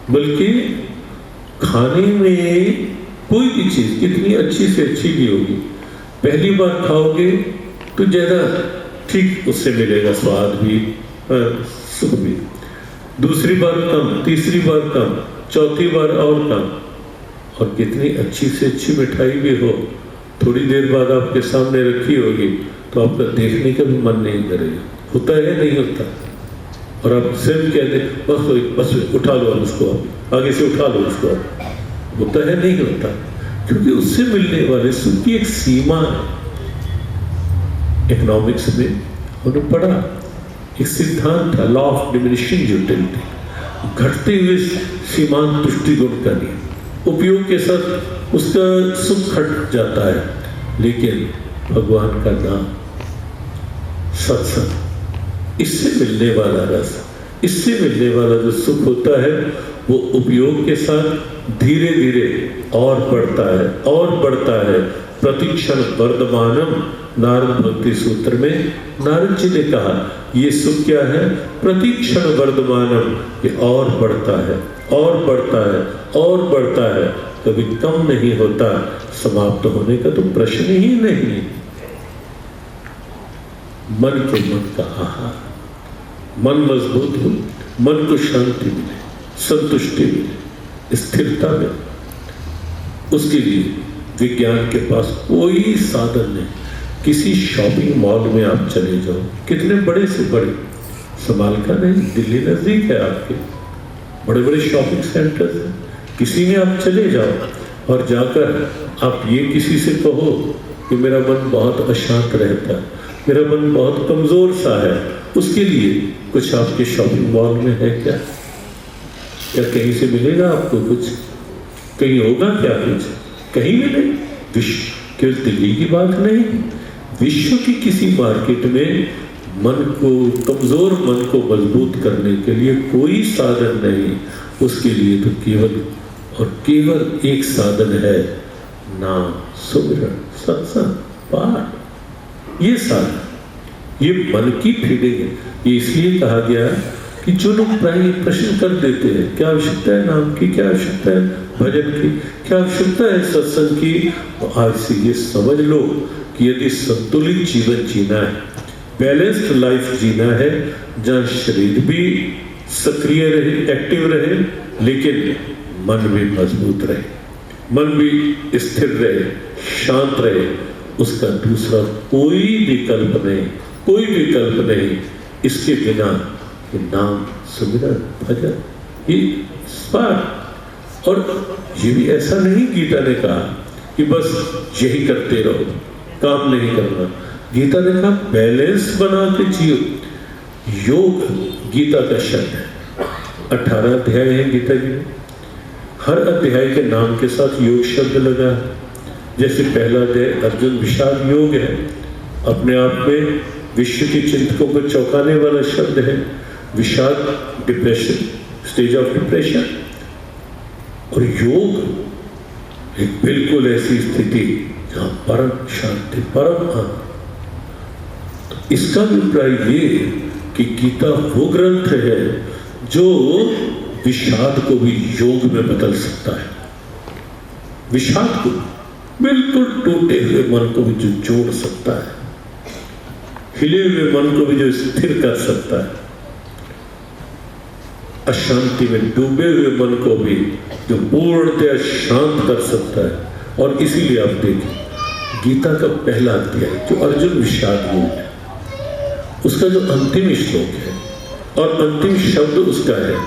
बल्कि खाने में कोई भी चीज कितनी अच्छी से अच्छी भी होगी, पहली बार खाओगे तो ज्यादा ठीक उससे मिलेगा स्वाद भी, सुख भी। दूसरी बार कम, तीसरी बार कम, चौथी बार और कम। और कितनी अच्छी से अच्छी मिठाई भी हो, थोड़ी देर बाद आपके सामने रखी होगी तो आपका देखने का भी मन नहीं करेगा। होता है नहीं होता? और आप सिर्फ कहते बस उठा लो उसको, आगे से उठा लो उसको। होता है नहीं होता? क्योंकि उससे मिलने वाले सुख की एक सीमा है। इकोनॉमिक्स में हमने पढ़ा एक सिद्धांत है, लॉ ऑफ डिमिनिशिंग यूटिलिटी, घटते हुए सीमांत तुष्टि गुण का नियम। उपयोग के साथ उसका सुख घट जाता है, लेकिन भगवान का नाम, सत्संग, इससे मिलने वाला रस, इससे मिलने वाला जो सुख होता है वो उपयोग के साथ धीरे धीरे और बढ़ता है और बढ़ता है। प्रतिक्षण वर्धमानम, नारद भक्ति सूत्र में नारद जी ने कहा ये सुख क्या है? प्रतिक्षण वर्धमानम, ये और बढ़ता है और बढ़ता है और बढ़ता है, कभी कम नहीं होता। समाप्त होने का तो प्रश्न ही नहीं। मन के मन का आहार, मन मजबूत हो, मन को शांति मिले, संतुष्टि मिले, स्थिरता मिले, उसके लिए विज्ञान के पास कोई साधन नहीं। किसी शॉपिंग मॉल में आप चले जाओ, कितने बड़े से बड़े, समाल का नहीं, दिल्ली नजदीक है आपके, बड़े बड़े शॉपिंग सेंटर्स हैं, किसी में आप चले जाओ और जाकर आप ये किसी से कहो कि मेरा मन बहुत अशांत रहता है, मेरा मन बहुत कमजोर सा है, उसके लिए कुछ आपके शॉपिंग मॉल में है क्या? क्या कहीं से मिलेगा आपको कुछ? कहीं होगा क्या कुछ? कहीं मिले? विश्व, केवल दिल्ली की बात नहीं, विश्व की किसी मार्केट में मन को, कमजोर मन को मजबूत करने के लिए कोई साधन नहीं। उसके लिए तो केवल और केवल एक साधन है, नाम, सुमिरन, सत्संग, पाठ। ये साधन, ये मन की फीलिंग है। ये इसलिए कहा गया कि जो लोग प्राय प्रश्न कर देते हैं, क्या आवश्यकता है नाम की, क्या आवश्यकता है भजन की, क्या आवश्यकता है सत्संग की, तो आज से ये समझ लो कि यदि संतुलित जीवन जीना है, बैलेंस्ड लाइफ जीना है, जहाँ शरीर भी सक्रिय रहे, एक्टिव रहे, लेकिन मन भी मजबूत रहे, मन भी स्थिर रहे, शांत रहे, उसका दूसरा कोई विकल्प नहीं, कोई विकल्प नहीं। इसके बिना ये नाम, सुमिरन, भजन, ये पाठ। और ये भी ऐसा नहीं गीता ने कहा कि बस यही करते रहो, काम नहीं करना। गीता ने कहा बैलेंस बना के जियो। योग गीता का शब्द है, 18 अध्याय है गीता जी में, हर अध्याय के नाम के साथ योग शब्द लगा है। जैसे पहला अध्याय अर्जुन विषाद योग है, अपने आप में विश्व के चिंतकों को चौंकाने वाला शब्द है। विषाद, डिप्रेशन, स्टेज ऑफ डिप्रेशन। और योग एक बिल्कुल ऐसी स्थिति जहां परम शांति, परम आनंद। तो इसका अभिप्राय ये कि गीता वो ग्रंथ है जो विषाद को भी योग में बदल सकता है। विषाद को, बिल्कुल टूटे हुए मन को भी जो जोड़ सकता है, हिले हुए मन को भी जो स्थिर कर सकता है, अशांति में डूबे हुए मन को भी जो पूर्णतया शांत कर सकता है। और इसीलिए आप देखिए गीता का पहला अध्याय जो अर्जुन विषाद योग है, उसका जो अंतिम श्लोक है और अंतिम शब्द उसका है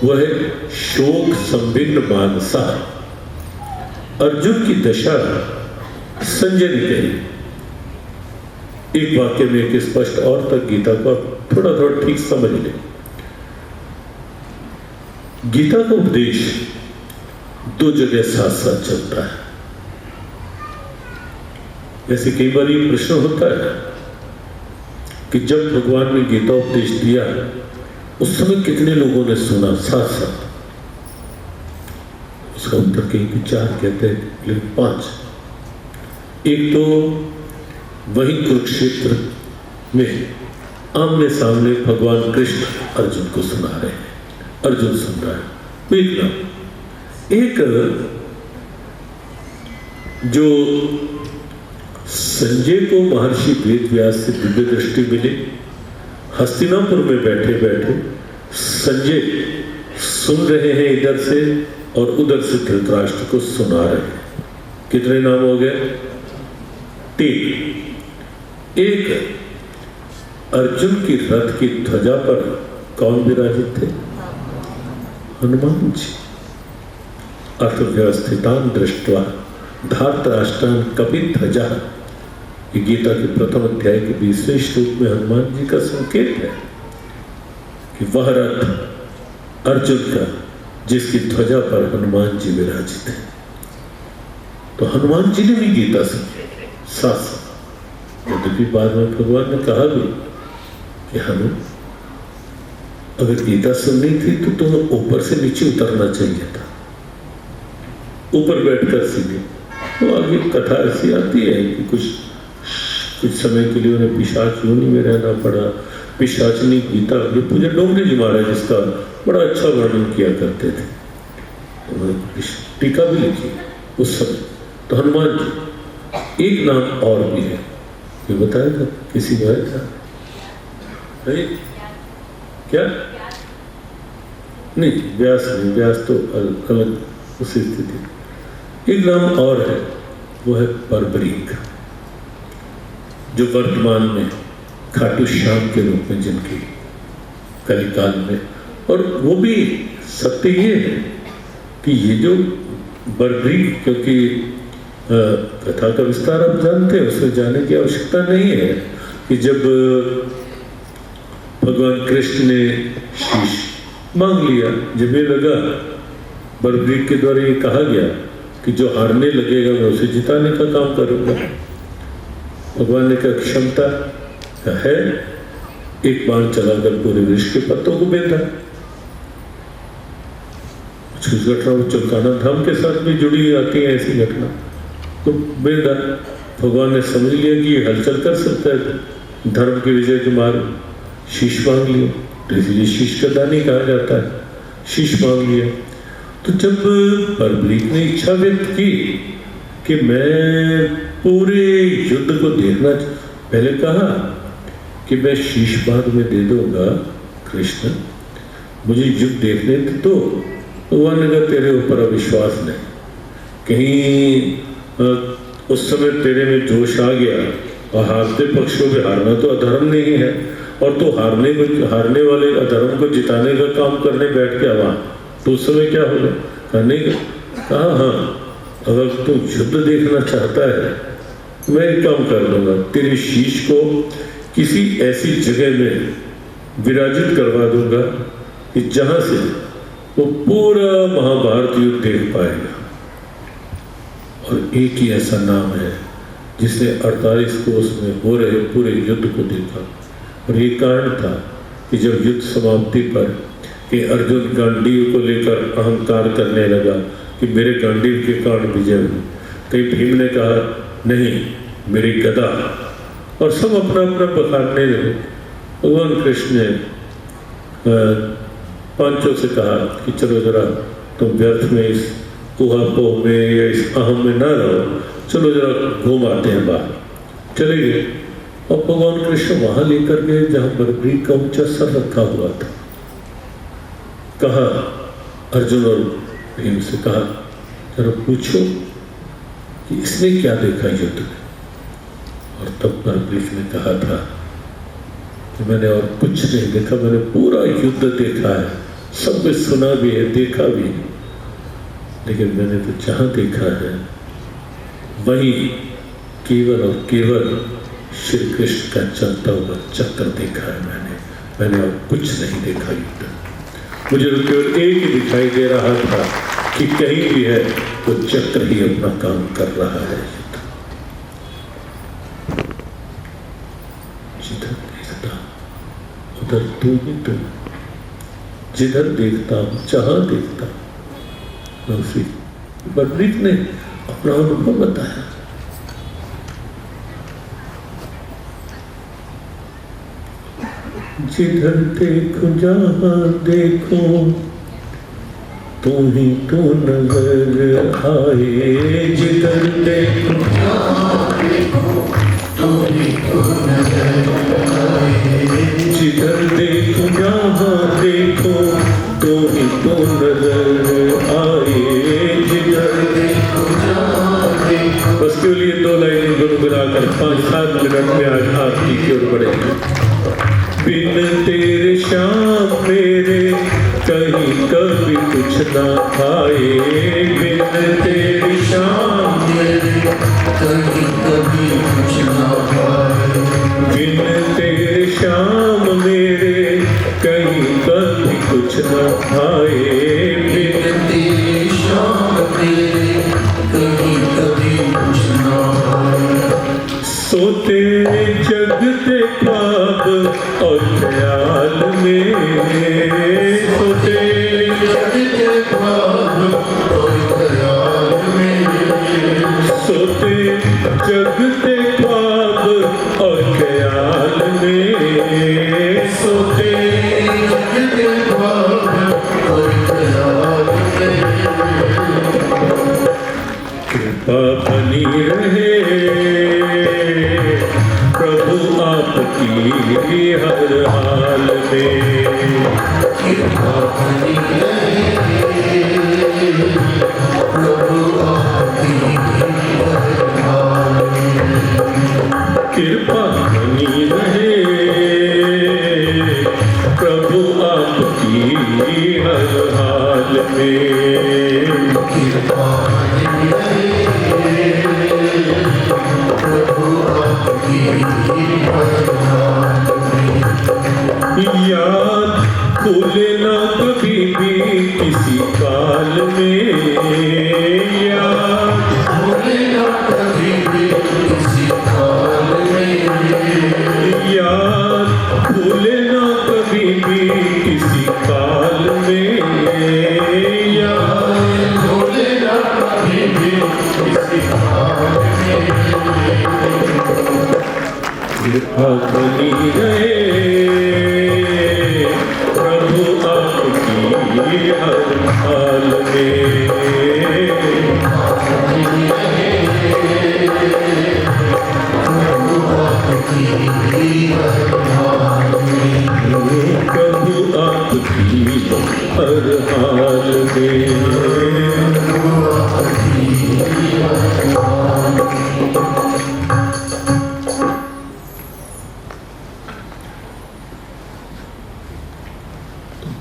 वह है शोक संविघ्न मानसा। अर्जुन की दशा संजय ने कही। एक वाक्य में एक स्पष्ट और तक गीता को थोड़ा थोड़ा ठीक समझ ले। गीता का उपदेश दो जगह साथ साथ चलता है। वैसे कई बार ये प्रश्न होता है कि जब भगवान ने गीता उपदेश दिया उस समय कितने लोगों ने सुना साथ साथ? उसका उत्तर कहीं भी 4 कहते हैं, लेकिन 5। एक तो वही कुरुक्षेत्र में आमने सामने भगवान कृष्ण अर्जुन को सुना रहे हैं, अर्जुन सुन रहा है। एक जो संजय को महर्षि वेदव्यास से दिव्य दृष्टि मिली, हस्तिनापुर में बैठे बैठे संजय सुन रहे हैं इधर से और उधर से धृतराष्ट्र को सुना रहे हैं। कितने नाम हो गए? 3। एक, अर्जुन की रथ की ध्वजा पर कौन विराजित थे? हनुमान जी। अर्थव्यवस्थितान दृष्ट्वा धार्तराष्ट्रान कपि ध्वजा, ये गीता के प्रथम अध्याय के 20वें श्लोक में हनुमान जी का संकेत है कि वह रथ अर्जुन का जिसकी ध्वजा पर हनुमान जी विराजित है। तो हनुमान जी ने भी गीता सुनी साथ। यद्यपि बाद में भगवान ने कहा भी कि हनु, अगर गीता सुननी थी तो तुम्हें ऊपर से नीचे उतरना चाहिए था, ऊपर बैठकर सीखे। तो आगे कथा ऐसी आती है कि कुछ समय के लिए उन्हें पिशाच योनि में रहना पड़ा। पिशाचनी गीता, ये पूज्य डोंगरी जी महाराज इसका बड़ा अच्छा वर्णन किया करते थे, उन्होंने टीका भी लिखी उस समय। तो हनुमान जी। एक नाम और भी है, ये बताया था किसी ने आया था नहीं? क्या नहीं, व्यास नहीं, व्यास तो अलग उसी स्थिति। एक नाम और है, वो है बर्बरीक, जो वर्तमान में खाटू श्याम के रूप में जिनकी कलिकाल में, और वो भी सत्य ये है कि ये जो बर्बरीक, क्योंकि कथा का विस्तार आप जानते हैं, उसमें जाने की आवश्यकता नहीं है कि जब भगवान कृष्ण ने शीश मांग लिया, जब ये लगा बर्बरीक के द्वारा ये कहा गया कि जो हारने लगेगा मैं उसे जिताने का काम करूंगा। भगवान ने कहा क्षमता है, एक बाण चलाकर पूरे वृक्ष के पत्तों को बेधा। कुछ घटना चुलकाना धाम के साथ भी जुड़ी आती है ऐसी घटना, तो बेधा। भगवान ने समझ लिया कि ये हलचल कर सकता है धर्म की विजय के मार्ग, शीश मांग लिया, तो इसलिए शीश का दानी कहा जाता है, शीश मांग लिया। तो जब बर्बरीक ने इच्छा व्यक्त की कि मैं पूरे युद्ध को देखना, पहले कहा कि मैं शीश बाद में दे दूंगा कृष्ण, मुझे युद्ध देखने तो भगवान ने कहा तेरे ऊपर अविश्वास नहीं, कहीं उस समय तेरे में जोश आ गया और हारते पक्ष को भी हारना तो अधर्म नहीं है, और तो हारने वाले अधर्म को जिताने का काम करने बैठ के आवा, तो उस समय क्या होगा? करने का कहा हाँ, अगर तू युद्ध देखना चाहता है मैं एक काम कर दूंगा, तेरे शीश को किसी ऐसी जगह में विराजित करवा दूंगा कि जहां से वो पूरा महाभारत युद्ध देख पाएगा। और एक ही ऐसा नाम है जिसने 48 कोस में हो रहे पूरे युद्ध को देखा। और ये कारण था कि जब युद्ध समाप्ति पर कि अर्जुन गांडीव को लेकर अहंकार करने लगा कि मेरे गांडीव के कारण विजय हुई, कहीं भीम ने कहा नहीं मेरी गदा, और सब अपना अपना बखानने लगे। भगवान कृष्ण ने पांचों से कहा कि चलो जरा तुम व्यर्थ में इस उहापोह में या इस अहम में ना रहो, चलो जरा घूम आते हैं बाहर। चले गए और भगवान कृष्ण वहां लेकर गए जहां बर्बरीक का ऊंचा सर रखा हुआ था। कहा अर्जुन और भीम से कहा जरा पूछो कि इसने क्या देखा युद्ध में। और तब बर्बरीक ने कहा था कि मैंने और कुछ नहीं देखा, मैंने पूरा युद्ध देखा है, सब कुछ सुना भी है, देखा भी है, लेकिन मैंने तो जहां देखा है वही केवल और केवल श्री कृष्ण का चलता हुआ चक्र देखा है मैंने और कुछ नहीं देखा युद्ध। मुझे तो केवल एक ही दिखाई दे रहा था कि कहीं भी है तो चक्र ही अपना काम कर रहा है। जिधर देखता उधर तू ही तू, जिधर देखता जहां देखता उसी। बर्बरीक ने अपना अनुभव बताया। जिधर देखो जहां देखो तू ही तू नजर आए जिधर देखो, जिधर देखो यहाँ देखो, तू ही तू नजर आए जिधर देखो। बस के लिए 2 लाइनें गुनगुनाकर 5-7 मिनट में आज आरती की ओर बढ़ेंगे। बिन तेरे शाम मेरे कहीं कभी कुछ ना आए, बिन तेरे शाम मेरे कहीं कभी कुछ ना पाए, बिन तेरे शाम मेरे कहीं कभी कुछ ना आए, बिन तेरी शाम मेरे कहीं कभी कुछ ना पाए। सोते जगते ख्वाब और ख्याल में, सोते जगते ख्वाब और ख्याल में, सोते जगते ख्वाब और ख्याल में, सोते जगते ख्वाब और ख्याल में। कृपा बनी रहे प्रभु आपकी हर हाल में, कृपा बनी रहे प्रभु आपकी हर हाल में, कृपा बनी रहे प्रभु आपकी हर हाल में, कृपा बनी रहे प्रभु आपकी हर हाल में। याद भूले ना कभी भी किसी काल में, याद भूले ना कभी भी किसी काल में, याद भूले ना कभी भी किसी काल में, याद भूले ना कभी भी किसी काल में। कृपा बनी रहे प्रभु आपकी हर हाल में, प्रभु आपकी हर हाल में, प्रभु आपकी हर हाल में।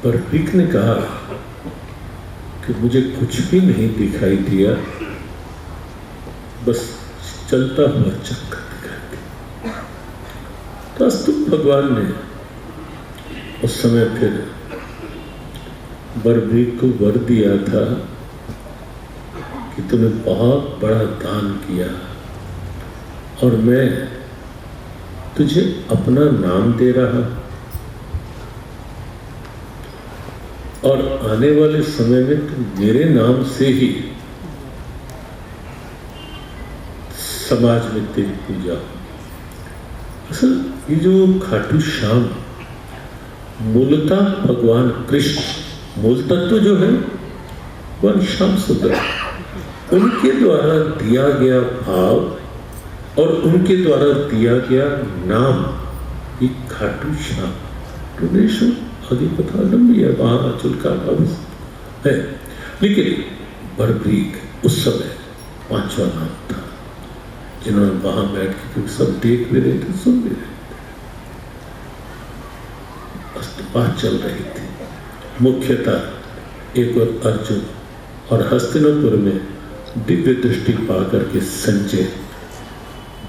बर्फीक ने कहा कि मुझे कुछ भी नहीं दिखाई दिया, बस चलता हुआ चक्कर दिखाई दिया। तो अस्तु भगवान ने उस समय फिर बर्फीक को वर दिया था कि तूने बहुत बड़ा दान किया और मैं तुझे अपना नाम दे रहा, और आने वाले समय में तुम मेरे नाम से ही समाज में तेरी पूजा। असल ये जो खाटू श्याम मूलतः भगवान कृष्ण मूल तत्व जो है भगवान श्याम सुंदर, उनके द्वारा दिया गया भाव और उनके द्वारा दिया गया नाम ये खाटू श्याम। डोनेशन आगे कथा लंबी है, वहां चुलका है, लेकिन बर्फीक उस समय 5वां नाम था जिन्होंने वहां बैठ के सब देख भी रहे थे, सुन भी रहे थे। बात चल रही थी मुख्यतः एक और अर्जुन और हस्तिनापुर में दिव्य दृष्टि पा करके संजय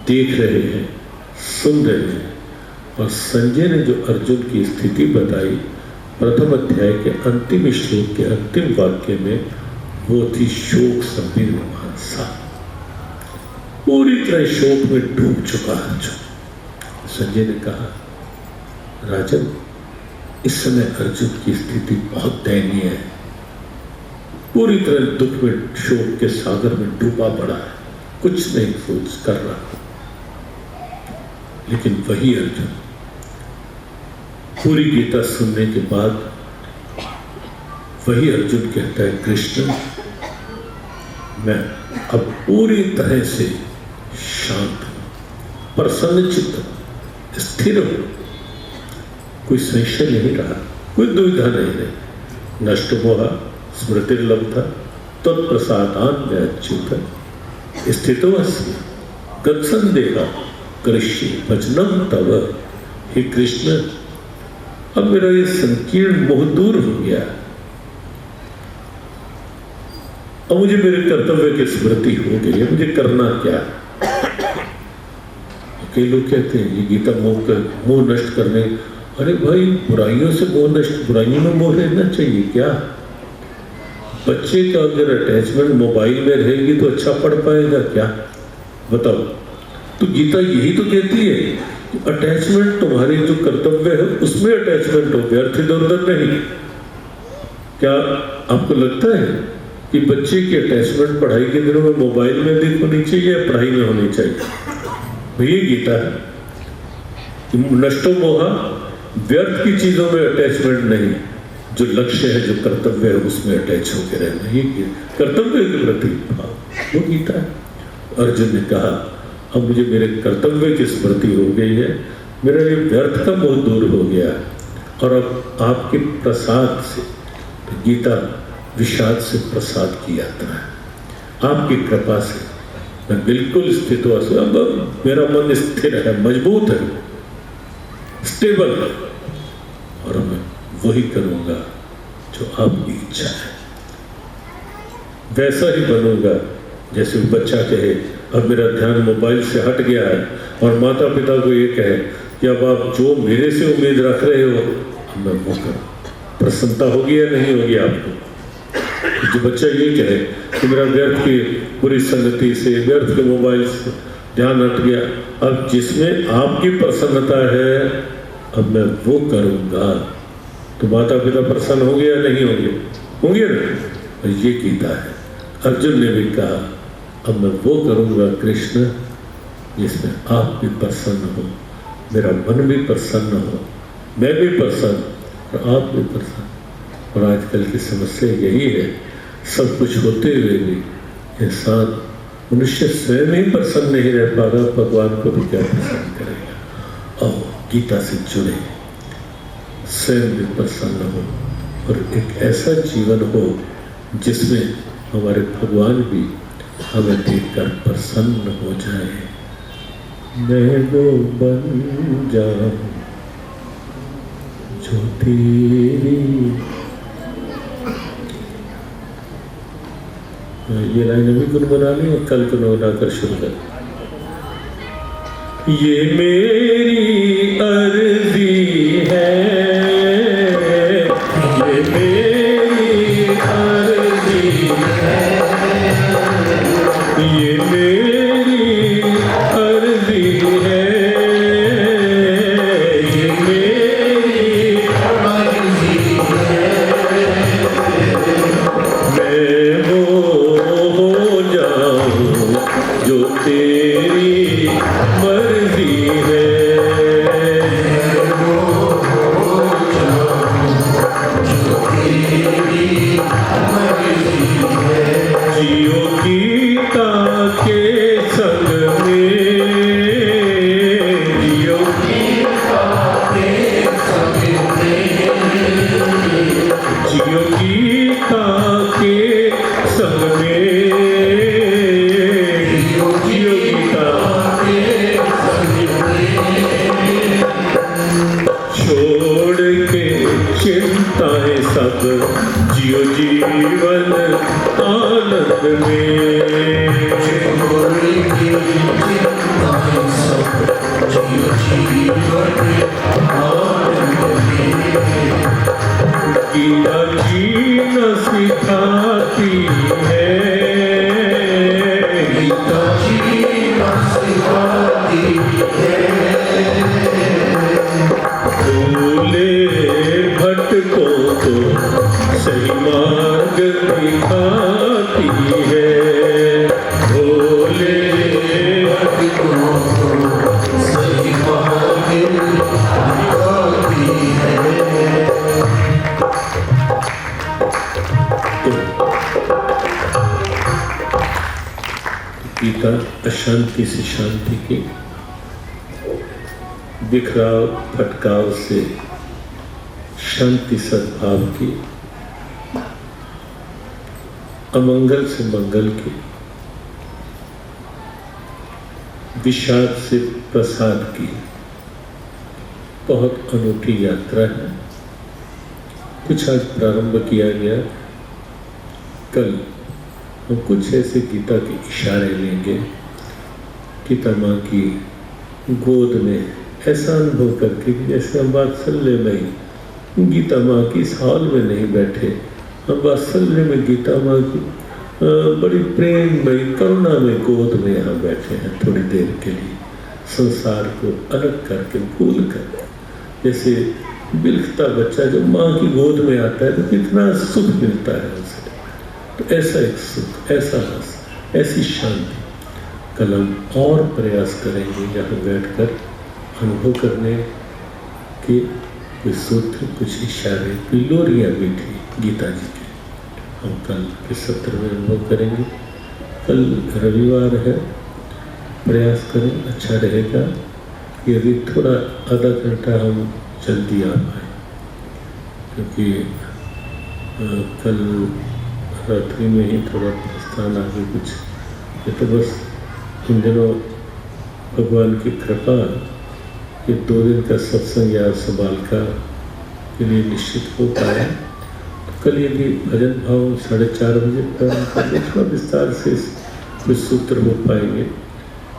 देख रहे हैं, सुन रहे हैं। और संजय ने जो अर्जुन की स्थिति बताई प्रथम अध्याय के अंतिम श्लोक के अंतिम वाक्य में, वो थी शोक संपीर्ण मानसा, पूरी तरह शोक में डूब चुका अर्जुन। संजय ने कहा, राजन इस समय अर्जुन की स्थिति बहुत दयनीय है, पूरी तरह दुख में शोक के सागर में डूबा पड़ा है, कुछ नहीं सोच कर रहा। लेकिन वही अर्जुन पूरी गीता सुनने के बाद वही अर्जुन कहता है, कृष्ण मैं अब पूरी तरह से शांत हूं, प्रसन्न चित्त हूं, स्थिर हूं, कोई संशय नहीं रहा, कोई दुविधा नहीं रही। नष्ट मोह स्मृतिर्लब्धा तत्प्रसादान अच्युत स्थितोऽस्मि गत्सन्देहा करिष्ये वचनं तव। हे कृष्ण, अब मेरा ये संकीर्ण मोह दूर हो गया, अब मुझे मेरे कर्तव्य की स्मृति हो गई है, मुझे करना क्या। कई लोग कहते हैं ये गीता मोह नष्ट करने, अरे भाई बुराइयों से मोह नष्ट, बुराइयों में मोह रहना चाहिए क्या। बच्चे का अगर अटैचमेंट मोबाइल में रहेगी तो अच्छा पढ़ पाएगा क्या, बताओ। तो गीता यही तो कहती है अटैचमेंट तुम्हारी जो कर्तव्य है उसमें अटैचमेंट हो, व्यर्थ इधर उधर नहीं। क्या आपको लगता है कि बच्चे की अटैचमेंट पढ़ाई के दिनों में मोबाइल में भी होनी चाहिए या पढ़ाई में होनी चाहिए। ये गीता है कि नष्टो मोहा, व्यर्थ की चीजों में अटैचमेंट नहीं, जो लक्ष्य है जो कर्तव्य है उसमें अटैच होकर रहना, ये कर्तव्य के प्रति भाव वो गीता है। अर्जुन ने कहा अब मुझे मेरे कर्तव्य की स्मृति हो गई है, मेरा ये व्यर्थ का मोह दूर हो गया, और अब आपके प्रसाद से, तो गीता विषाद से प्रसाद की यात्रा है, आपकी कृपा से मैं बिल्कुल स्थित हुआ, अब मेरा मन स्थिर है, मजबूत है, स्टेबल है, और मैं वही करूंगा जो आपकी इच्छा है, वैसा ही बनूंगा जैसे बच्चा कहे अब मेरा ध्यान मोबाइल से हट गया है, और माता पिता को ये कहे कि अब आप जो मेरे से उम्मीद रख रहे हो अब मैं वो करूँ, प्रसन्नता होगी या नहीं होगी आपको। जो बच्चा ये कहे कि मेरा व्यर्थ की बुरी संगति से, व्यर्थ के मोबाइल से ध्यान हट गया, अब जिसमें आपकी प्रसन्नता है अब मैं वो करूँगा, तो माता पिता प्रसन्न होंगे या नहीं होंगे ना। ये गीता है। अर्जुन ने भी कहा अब मैं वो करूँगा कृष्ण जिसमें आप भी प्रसन्न हो, मेरा मन भी प्रसन्न हो, मैं भी प्रसन्न और आप भी प्रसन्न। और आजकल की समस्या यही है, सब कुछ होते हुए भी इंसान, मनुष्य स्वयं ही प्रसन्न नहीं रह पा रहा, भगवान को भी क्या प्रसन्न करेगा। और गीता से जुड़े, स्वयं भी प्रसन्न हो और एक ऐसा जीवन हो जिसमें हमारे भगवान भी हमें देखकर प्रसन्न हो जाए। मैं वो बन जाऊं जो तेरी, ये लाइन अभी गुनगुना ली और कल गुनगुना कर शुरू कर। ये मेरी अर्जी है, ये मेरी अर्जी है, ये मेरी अर्जी है, ये मेरी अर्जी है, मैं वो हो जाऊं जो तेरी मर्जी है। जियो गीता के संग में, जियो गीता के संग में, जियो गीता के संग में, जियो गीता के संग में, छोड़ के चिंताएं सब जियो जीवन आनंद में, छोड़ के चिंताएं सब जियो जीवन आनंद में। गीता जीना सिखाती है, गीता जीना सिखाती है, भूले भटको तो सही मार्ग दिखाती है, भोले भटको तो सही मार्ग दिखाती है। गीता अशांति से शांति की, बिखराव भटकाव से शांति सद्भाव की, अमंगल से मंगल की, विषाद से प्रसाद की बहुत अनूठी यात्रा है। कुछ आज प्रारंभ किया गया, कल हम कुछ ऐसे गीता के इशारे लेंगे। गीता माँ की गोद में ऐसा अनुभव करके कि जैसे हम वात्सल्य में गीता माँ की इस हॉल में नहीं बैठे, हम वात्सल्य में गीता माँ की बड़ी प्रेम में करुणा में गोद में यहाँ बैठे हैं थोड़ी देर के लिए, संसार को अलग करके भूल कर। जैसे बिलखता बच्चा जब माँ की गोद में आता है तो कितना सुख मिलता है उसे, तो ऐसा एक सुख, ऐसा रस, ऐसी शांति कल हम और प्रयास करेंगे यहाँ बैठकर अनुभव करने के। कुछ सूत्र, कुछ इशारे, लोरियाँ मीठी गीता जी के हम कल के सत्र में अनुभव करेंगे। कल रविवार है, प्रयास करें, अच्छा रहेगा यदि थोड़ा आधा घंटा हम जल्दी आ पाए, क्योंकि कल रात्रि में ही थोड़ा प्रस्थान आगे कुछ, ये तो बस इन दिनों भगवान की कृपा ये 2 दिन का सत्संग या संभालका के लिए निश्चित हो पाया। तो कल यदि भजन भाव 4:30 बजे प्रारंभ करके थोड़ा विस्तार से कुछ सूत्र हो पाएंगे,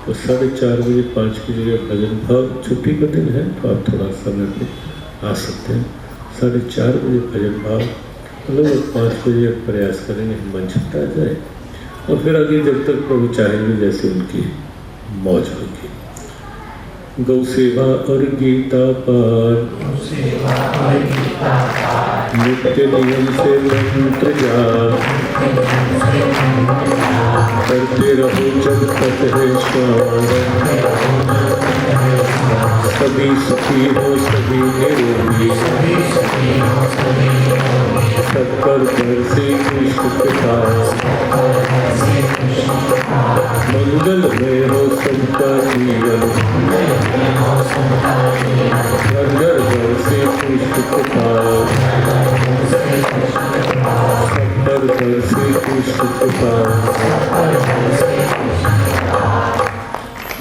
तो 4:30 बजे 5 की जगह भजन भाव, छुट्टी का दिन है तो आप थोड़ा समय पे आ सकते हैं। 4:30 बजे भजन भाव, लगभग 5 बजे प्रयास करेंगे मंच पर आ जाए, और फिर आगे जब तक प्रभु चाहेंगे जैसे उनकी मौज होगी। गौ सेवा और गीता पाठ, नित्य नियम से मंत्र जाप, करते रहो जब तक है श्वास, सभी सुखी हो सभी निरोगी, सब पर से कृष्ण मंगल में हो सबका जीवन, घर घर से कृष्ण सब पर से कृष्ण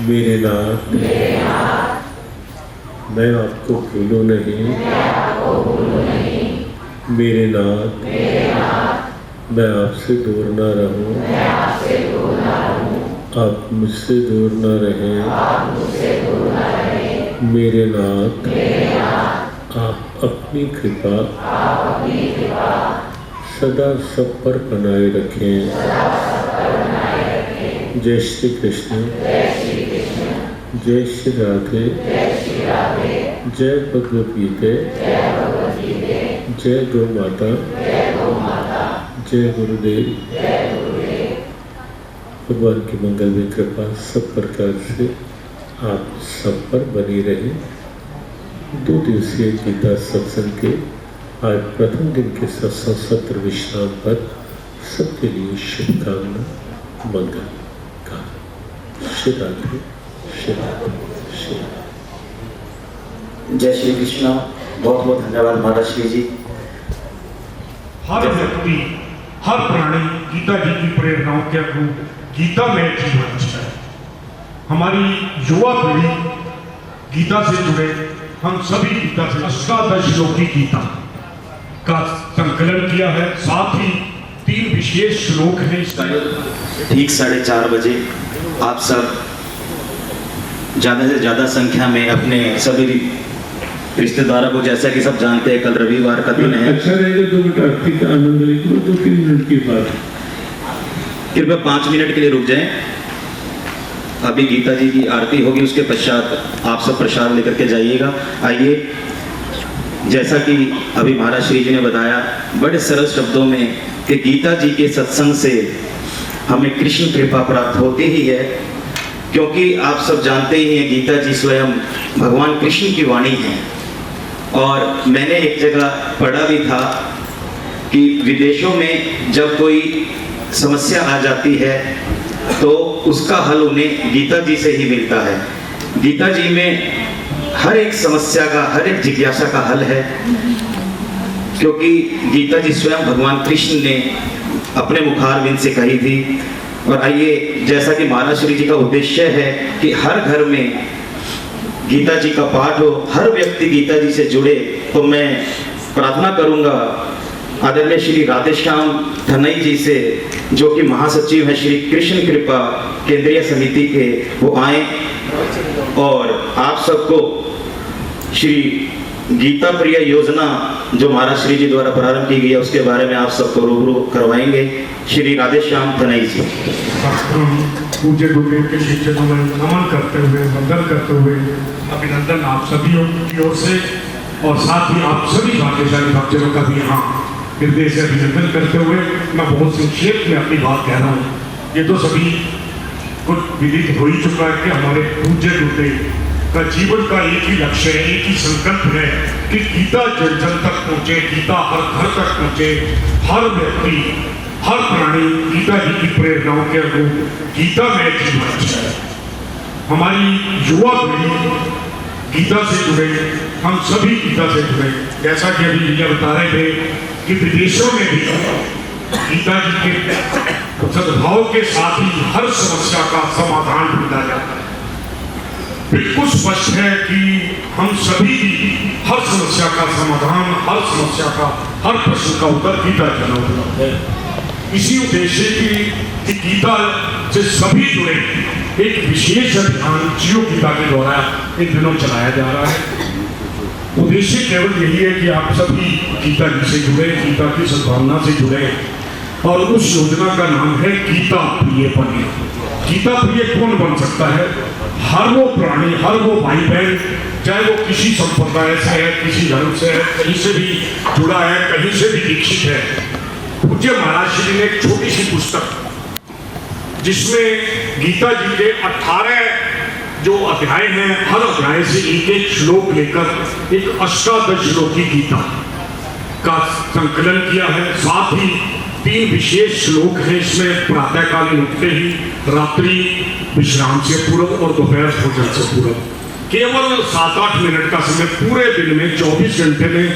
मेरे नाथ मैं आपको भूलूं नहीं, मेरे नाथ मैं आपसे दूर न रहूं, आप मुझसे दूर न रहें, मेरे नाथ आप अपनी कृपा सदा सब पर बनाए रखें। जय श्री कृष्ण, जय श्री राधे, जय भगवत गीता, जय गौ माता, जय गुरुदेव। भगवान की मंगल में कृपा सब प्रकार से आप सब पर बनी रहे। 2 दिवसीय गीता सत्संग के आज प्रथम दिन के सत्संग सत्र विश्राम पर सबके लिए शुभकामना, मंगल का। श्री राधे, श्री राधे, श्री राधे। जय श्री कृष्ण। बहुत बहुत धन्यवाद महाराज श्री जी। हर व्यक्ति, हर प्राणी गीता जी की प्रेरणाओं के अनुरूप गीता में जीवन जीता है। हमारी युवा पीढ़ी गीता से जुड़े, हम सभी गीता से अष्टादश श्लोकी गीता का संकलन किया है। साथ ही 3 विशेष श्लोक हैं। ठीक 4:30 बजे आप सब ज़्यादा से ज़्यादा संख्या में अपने सभी रिश्तेदारों को, जैसा कि सब जानते हैं कल रविवार का दिन है, अच्छा रहेगा 2 मिनट आरती का आनंद लीजिए। 2-3 मिनट की बात, कृपया 5 मिनट के लिए रुक जाएं। अभी गीता जी की आरती होगी, उसके पश्चात आप सब प्रसाद लेकर के जाइएगा। आइए, जैसा कि अभी महाराज श्री जी ने बताया बड़े सरल शब्दों में कि गीता जी के सत्संग से हमें कृष्ण कृपा प्राप्त होती ही है, क्योंकि आप सब जानते ही हैं गीता जी स्वयं भगवान कृष्ण की वाणी है। और मैंने एक जगह पढ़ा भी था कि विदेशों में जब कोई समस्या आ जाती है तो उसका हल उन्हें गीता जी से ही मिलता है। गीता जी में हर एक समस्या का, हर एक जिज्ञासा का हल है, क्योंकि गीता जी स्वयं भगवान कृष्ण ने अपने मुखारविंद से कही थी। और आइए, जैसा कि महाराज श्री जी का उद्देश्य है कि हर घर में गीता जी का पाठ हो, हर व्यक्ति गीता जी से जुड़े, तो मैं प्रार्थना करूंगा आदरणीय श्री राधेश्याम धनई जी से, जो कि महासचिव है श्री कृष्ण कृपा केंद्रीय समिति के, वो आए और आप सबको श्री गीता प्रिय योजना जो महाराज श्री जी द्वारा प्रारंभ की गई है उसके बारे में आप सबको रूबरू करवाएंगे। श्री राधेश्याम धनई जी। पूज्य गुरुदेव के शिक्षकों में नमन करते हुए, वंदन करते हुए, अभिनंदन आप सभी की ओर से, और साथ ही आप सभी भाग्यशाली भक्तों का भी यहाँ हृदय से अभिनंदन करते हुए मैं बहुत संक्षेप में अपनी बात कह रहा हूँ। ये तो सभी कुछ विदित हो ही चुका है कि हमारे पूज्य गुरुदेव का जीवन का एक ही लक्ष्य है, एक ही संकल्प है कि गीता जन जन तक पहुँचे, गीता हर घर तक पहुँचे, हर व्यक्ति, हर प्राणी गीता जी की प्रेरणाओं के अनुरूप गीता में जीवन है। हमारी युवा पीढ़ी गीता से जुड़े, हम सभी गीता से जुड़े। जैसा कि अभी भैया बता रहे थे कि विदेशों में भी गीता जी के सद्भाव के साथ ही हर समस्या का समाधान ढूंढा जाता है। बिल्कुल स्पष्ट है कि हम सभी हर समस्या का समाधान, हर समस्या का, हर प्रश्न का उत्तर गीता जी में उपलब्ध है। इसी उद्देश्य की गीता से सभी जुड़े एक विशेष अभियान जियो गीता के द्वारा इन दिनों चलाया जा रहा है। उद्देश्य केवल यही है कि आप सभी गीता जी से जुड़े, गीता की सद्भावना से जुड़े, और उस योजना का नाम है गीता प्रिय बने। गीता प्रिय कौन बन सकता है? हर वो प्राणी, हर वो भाई बहन, चाहे वो किसी संप्रदाय से है, किसी धर्म से है, कहीं से भी जुड़ा है, कहीं से भी दीक्षित है। पूज्य महाराज श्री ने एक छोटी सी पुस्तक जिसमें गीता जी के 18 जो अध्याय हैं, हर अध्याय से एक एक श्लोक लेकर एक अष्टादश श्लोकी गीता का संकलन किया है। साथ ही 3 विशेष श्लोक हैं इसमें, प्रातःकालीन उठते ही, रात्रि विश्राम से पूर्व और दोपहर भोजन से पूर्व। केवल 7-8 मिनट का समय पूरे दिन में 24 घंटे में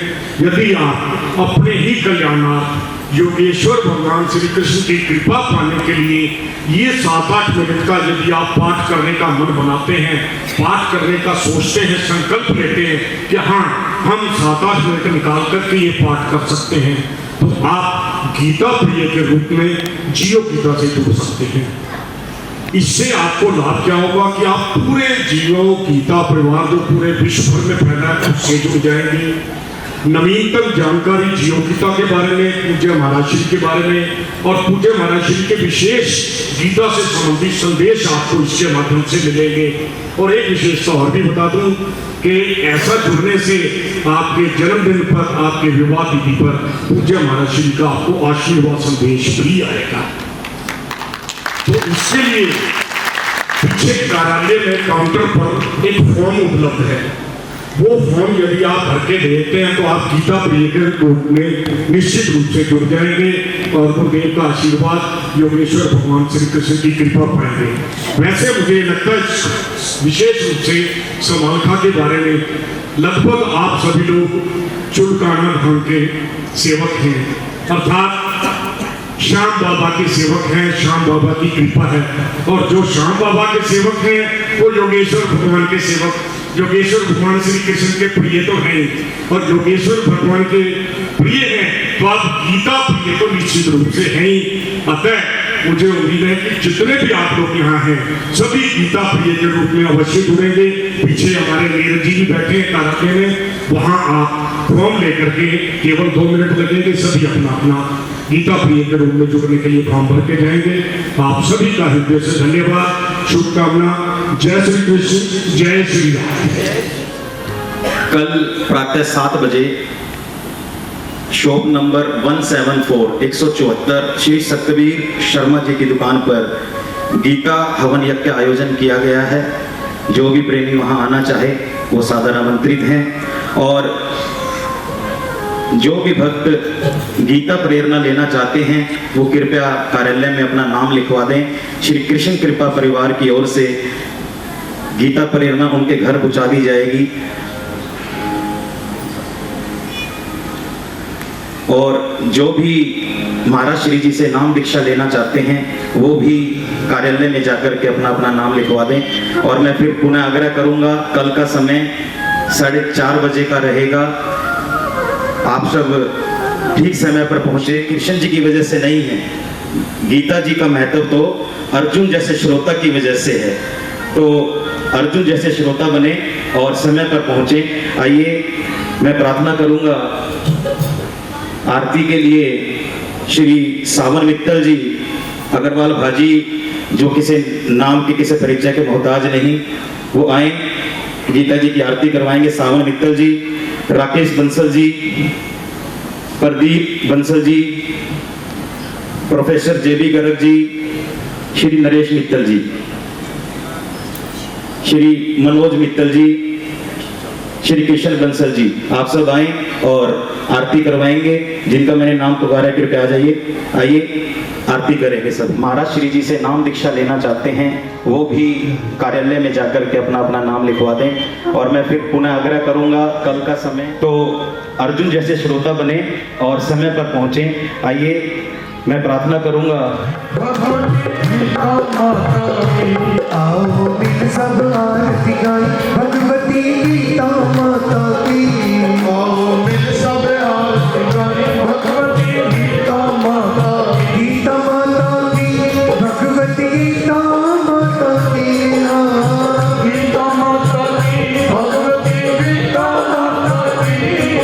यदि आप अपने ही कल्याणार्थ योगेश्वर भगवान श्री कृष्ण की कृपा पाने के लिए ये 7-8 मिनट का यदि आप पाठ करने का मन बनाते हैं, पाठ करने का सोचते हैं, संकल्प लेते हैं कि हाँ हम 7-8 मिनट निकाल करके ये पाठ कर सकते हैं, तो आप गीता प्रिय के रूप में जियो गीता से जुड़ सकते हैं। इससे आपको लाभ क्या होगा कि आप पूरे जियो गीता परिवार जो पूरे विश्व भर में फैला है उससे जुड़ जाएंगे। नवीनतम जानकारी जियो गीता के बारे में, पूज्य महाराज श्री के बारे में, और पूज्य महाराज श्री के विशेष गीता से संबंधित संदेश आपको इसके माध्यम से मिलेंगे। और एक विशेषता और भी बता दूं कि ऐसा जुड़ने से आपके जन्मदिन पर, आपके विवाह तिथि पर पूज्य महाराज श्री का आपको आशीर्वाद संदेश भी आएगा। तो इसके लिए पीछे कार्यालय में काउंटर पर एक फॉर्म उपलब्ध है। वो फॉर्म यदि आप भर के देते हैं तो आप गीता प्रिय के रूप में निश्चित रूप से जुड़ जाएंगे और गुरुदेव का आशीर्वाद, योगेश्वर भगवान श्री कृष्ण की कृपा पाएंगे। वैसे मुझे लगता है विशेष रूप से समालखा के बारे में लगभग आप सभी लोग चुड़काना धाम के सेवक हैं, अर्थात श्याम बाबा के सेवक हैं। श्याम बाबा की कृपा है, और जो श्याम बाबा के सेवक हैं वो योगेश्वर भगवान के सेवक, योगेश्वर भगवान श्री कृष्ण के प्रिय तो हैं, और योगेश्वर भगवान के प्रिय हैं तो आप गीता प्रिय तो निश्चित रूप से हैं ही। अतः मुझे उम्मीद है कि जितने भी आप लोग यहाँ हैं सभी गीता प्रिय के रूप में अवश्य जुड़ेंगे। पीछे हमारे नीरज जी भी बैठे हैं कार्यालय में, वहाँ आप फॉर्म लेकर के केवल 2 मिनट लगेंगे, सभी अपना अपना गीता प्रिय के रूप में जुड़ने के लिए फॉर्म भर के जाएंगे। आप सभी का हृदय से धन्यवाद, शुभकामना। जय श्री कृष्ण, जय श्री राम। कल प्रातः 7 बजे शॉप नंबर 174 174 श्री सत्यवीर शर्मा जी की दुकान पर गीता हवन यज्ञ का आयोजन किया गया है। जो भी प्रेमी वहां आना चाहे वो सादर आमंत्रित हैं। और जो भी भक्त गीता प्रेरणा लेना चाहते हैं वो कृपया कार्यालय में अपना नाम लिखवा दें। श्री कृष्ण कृपा परिवार की ओर से गीता प्रेरणा उनके घर पहुंचा दी जाएगी। और जो भी महाराज श्री जी से नाम दीक्षा लेना चाहते हैं वो भी कार्यालय में जाकर के अपना अपना नाम लिखवा दें। और मैं फिर पुनः आग्रह करूंगा, कल का समय 4:30 बजे का रहेगा। आप सब ठीक समय पर पहुंचे। कृष्ण जी की वजह से नहीं है, गीता जी का महत्व तो अर्जुन जैसे श्रोता की वजह से है। तो अर्जुन जैसे श्रोता बने और समय पर पहुंचे। आइए मैं प्रार्थना करूंगा आरती के लिए श्री सावन मित्तल जी अग्रवाल भाजी, जो किसी नाम के किसी परिचय के मोहताज नहीं, वो आए, गीता जी की आरती करवाएंगे। सावन मित्तल जी, राकेश बंसल जी, प्रदीप बंसल जी, प्रोफेसर जेबी गर्ग जी, श्री नरेश मित्तल जी, श्री मनोज मित्तल जी, श्री कृष्ण बंसल जी, आप सब आए और आरती करवाएंगे। जिनका मैंने नाम पुकारा है कृपया आ जाइए। आइए आरती करेंगे सब। महाराज श्री जी से नाम दीक्षा लेना चाहते हैं वो भी कार्यालय में जाकर के अपना अपना नाम लिखवा दें। और मैं फिर पुनः आग्रह करूंगा, कल का समय तो अर्जुन जैसे श्रोता बने और समय पर पहुंचे। आइए मैं प्रार्थना करूंगा। आओ मिल सब आरती गाई भगवती गीता माता की। आओ मिल सब आरती गाई भगवती गीता माता की। गीता माता की भगवती गीता माता की। गीता माता की भगवती गीता माता की।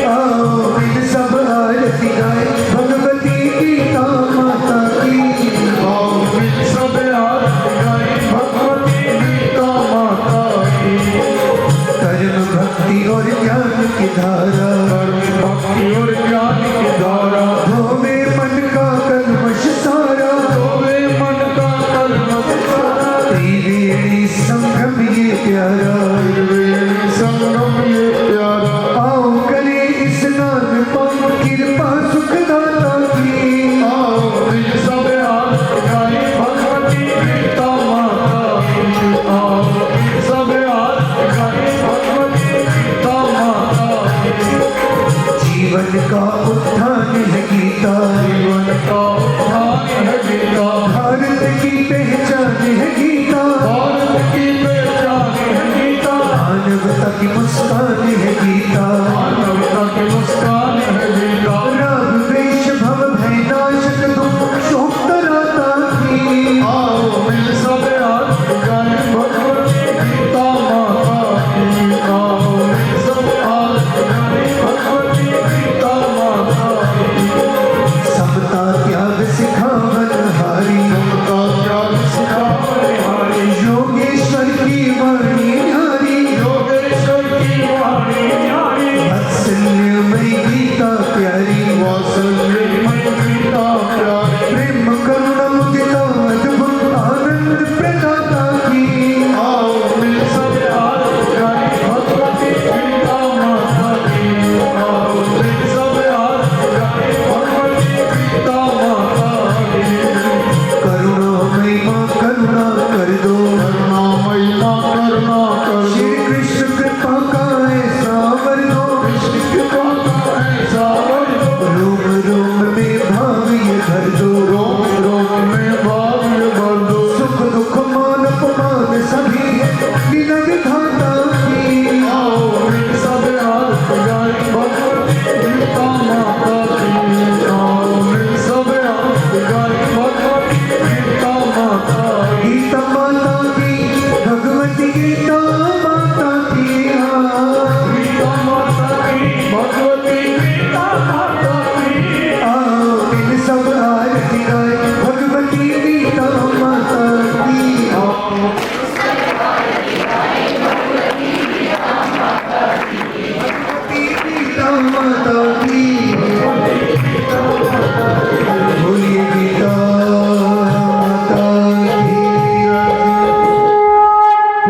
आओ मिल सब आरती गाई भगवती गीता माता की। आओ मिल सब आरती गाई भगवती गीता माता की। कर्म भक्ति और ज्ञान की धारा, कर्म भक्ति और ज्ञान की धारा, धोवे मन का कल्मश सारा, धोवे मन का कल्मश सारा। त्रिवेणी संगम ये प्यारा, त्रिवेणी संगम ये प्यारा। आओ करे स्नान पावन कृपा सुख दाता की। आओ मिल सब आरती गाई भगवती गीता माता की। आओ मिल सब आरती गाई भगवती गीता माता की।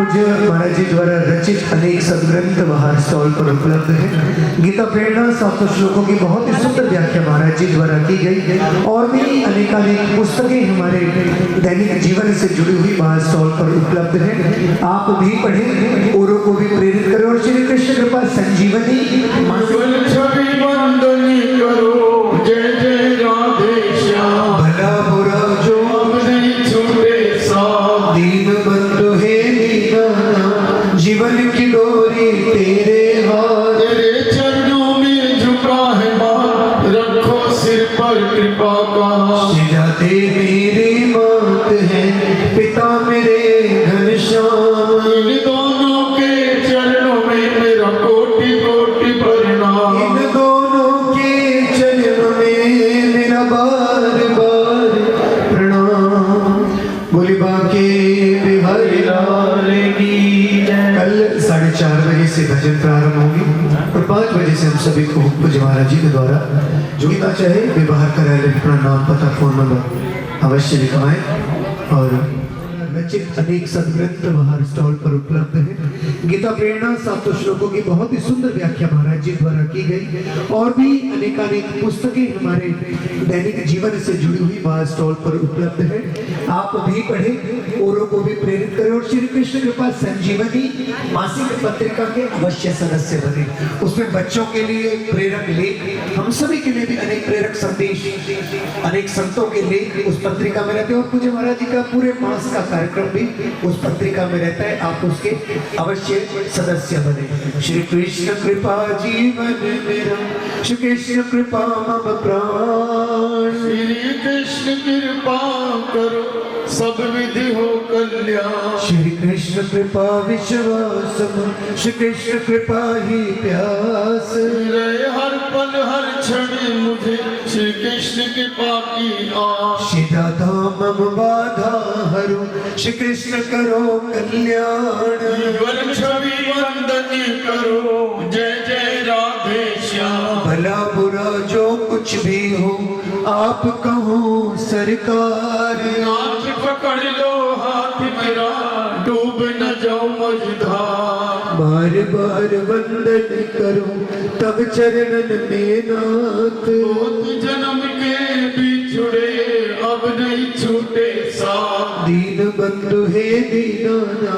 पूज्य महाराज जी द्वारा रचित अनेक सदग्रंथ बाहर स्टॉल पर उपलब्ध है। गीता प्रेरणा 700 श्लोकों की बहुत ही सुंदर व्याख्या महाराज जी द्वारा की गई। और भी अनेकानेक पुस्तकें हमारे दैनिक जीवन से जुड़ी हुई बाहर स्टॉल पर उपलब्ध है। आप भी पढ़ें, औरों को भी प्रेरित करें और श्री कृष्ण कृपा संजीवनी छवि वंदनी करो, जय जय राधे श्याम। भला बुरा जो अपने छूटे साथ, दीन बंधु है दीनाना, जीवन की डोरी तेरे हाथ। तेरे चरणों में झुका है माथ, रखो सिर पर कृपा का। सिजाते मेरी मात है, पिता मेरे घनश्याम। इन दोनों के चरणों में मेरा कोटि कोटि प्रणाम। इन दोनों के चरण में मेरा बार बार प्रणाम। बोली बाके बिहारी लाल की जय। कल 4:30 बजे से भजन प्रारंभ होगी और 5 बजे से हम सभी को पूज्य महाराज जी के द्वारा जो गीता चाहे व्यवहार कराए, अपना नाम पता फोन नंबर अवश्य लिखवाएं। और रचित अनेक सदग्रंथ बाहर स्टॉल पर उपलब्ध है। गीता प्रेरणा 700 श्लोकों की बहुत ही सुंदर व्याख्या महाराज जी द्वारा की गई। और भी अनेकानेक पुस्तकें हमारे दैनिक जीवन से जुड़ी हुई बाहर स्टॉल पर उपलब्ध है। आप भी पढ़ें, औरों को भी प्रेरित करें और श्री कृष्ण कृपा संजीवनी मासिक पत्रिका के अवश्य सदस्य बने। उसमें बच्चों के लिए प्रेरक लेख, हम सभी के लिए भी अनेक प्रेरक संदेश, अनेक संतों के लेख उस पत्रिका में रहते हैं। और पूज्य महाराज जी का पूरे मास का कार्यक्रम भी उस पत्रिका में रहता है। आप उसके अवश्य सदस्य बने। श्री कृष्ण कृपा जीवन मेरा, श्री कृष्ण कृपा मम प्राण। श्री कृष्ण कृपा करो, सब विधि हो कल्याण। श्री कृष्ण कृपा विश्वास, श्री कृष्ण कृपा ही प्यास। रहे हर पल हर क्षण मुझे श्री कृष्ण कृपा की आस। सीधा धाम बाधा हरु, श्री कृष्ण करो कल्याण। जीवन छवि वंदन करो, जय जय राधे श्याम। भला बुरा जो कुछ भी हो आप कहो सरकार। हाथ पकड़ लो हाथ मेरा, डूब न जाओ मझधार। बार बार वंदन करो तब चरणन में नाथ। बहुत जन्म के बिछुड़े अब नहीं छूटे साथ। दीन बंधु है दीनाना,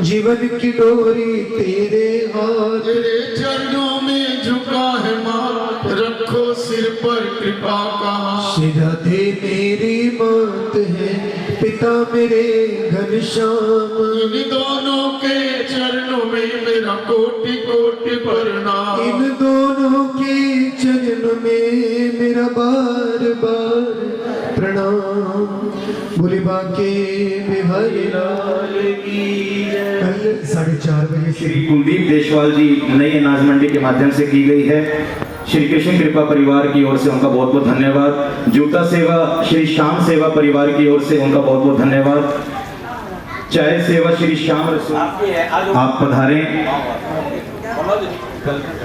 जीवन की डोरी तेरे हाथ। तेरे चरणों में झुका है माथ, रखो सिर पर कृपा का। सिजाते मेरी मात है, पिता मेरे घनश्याम। इन दोनों के चरणों में मेरा कोटि कोटि प्रणाम। इन दोनों के चरण में मेरा बार बार प्रणाम। बोले बाके बिहारी लाल की जय। कल 4:30 बजे से श्री कुलदीप देशवाल जी नई अनाज मंडी के माध्यम से की गई है। श्री कृष्ण कृपा परिवार की ओर से उनका बहुत बहुत धन्यवाद। जूता सेवा श्री श्याम सेवा परिवार की ओर से उनका बहुत बहुत धन्यवाद। चाय सेवा श्री श्याम रसोई, आप पधारें।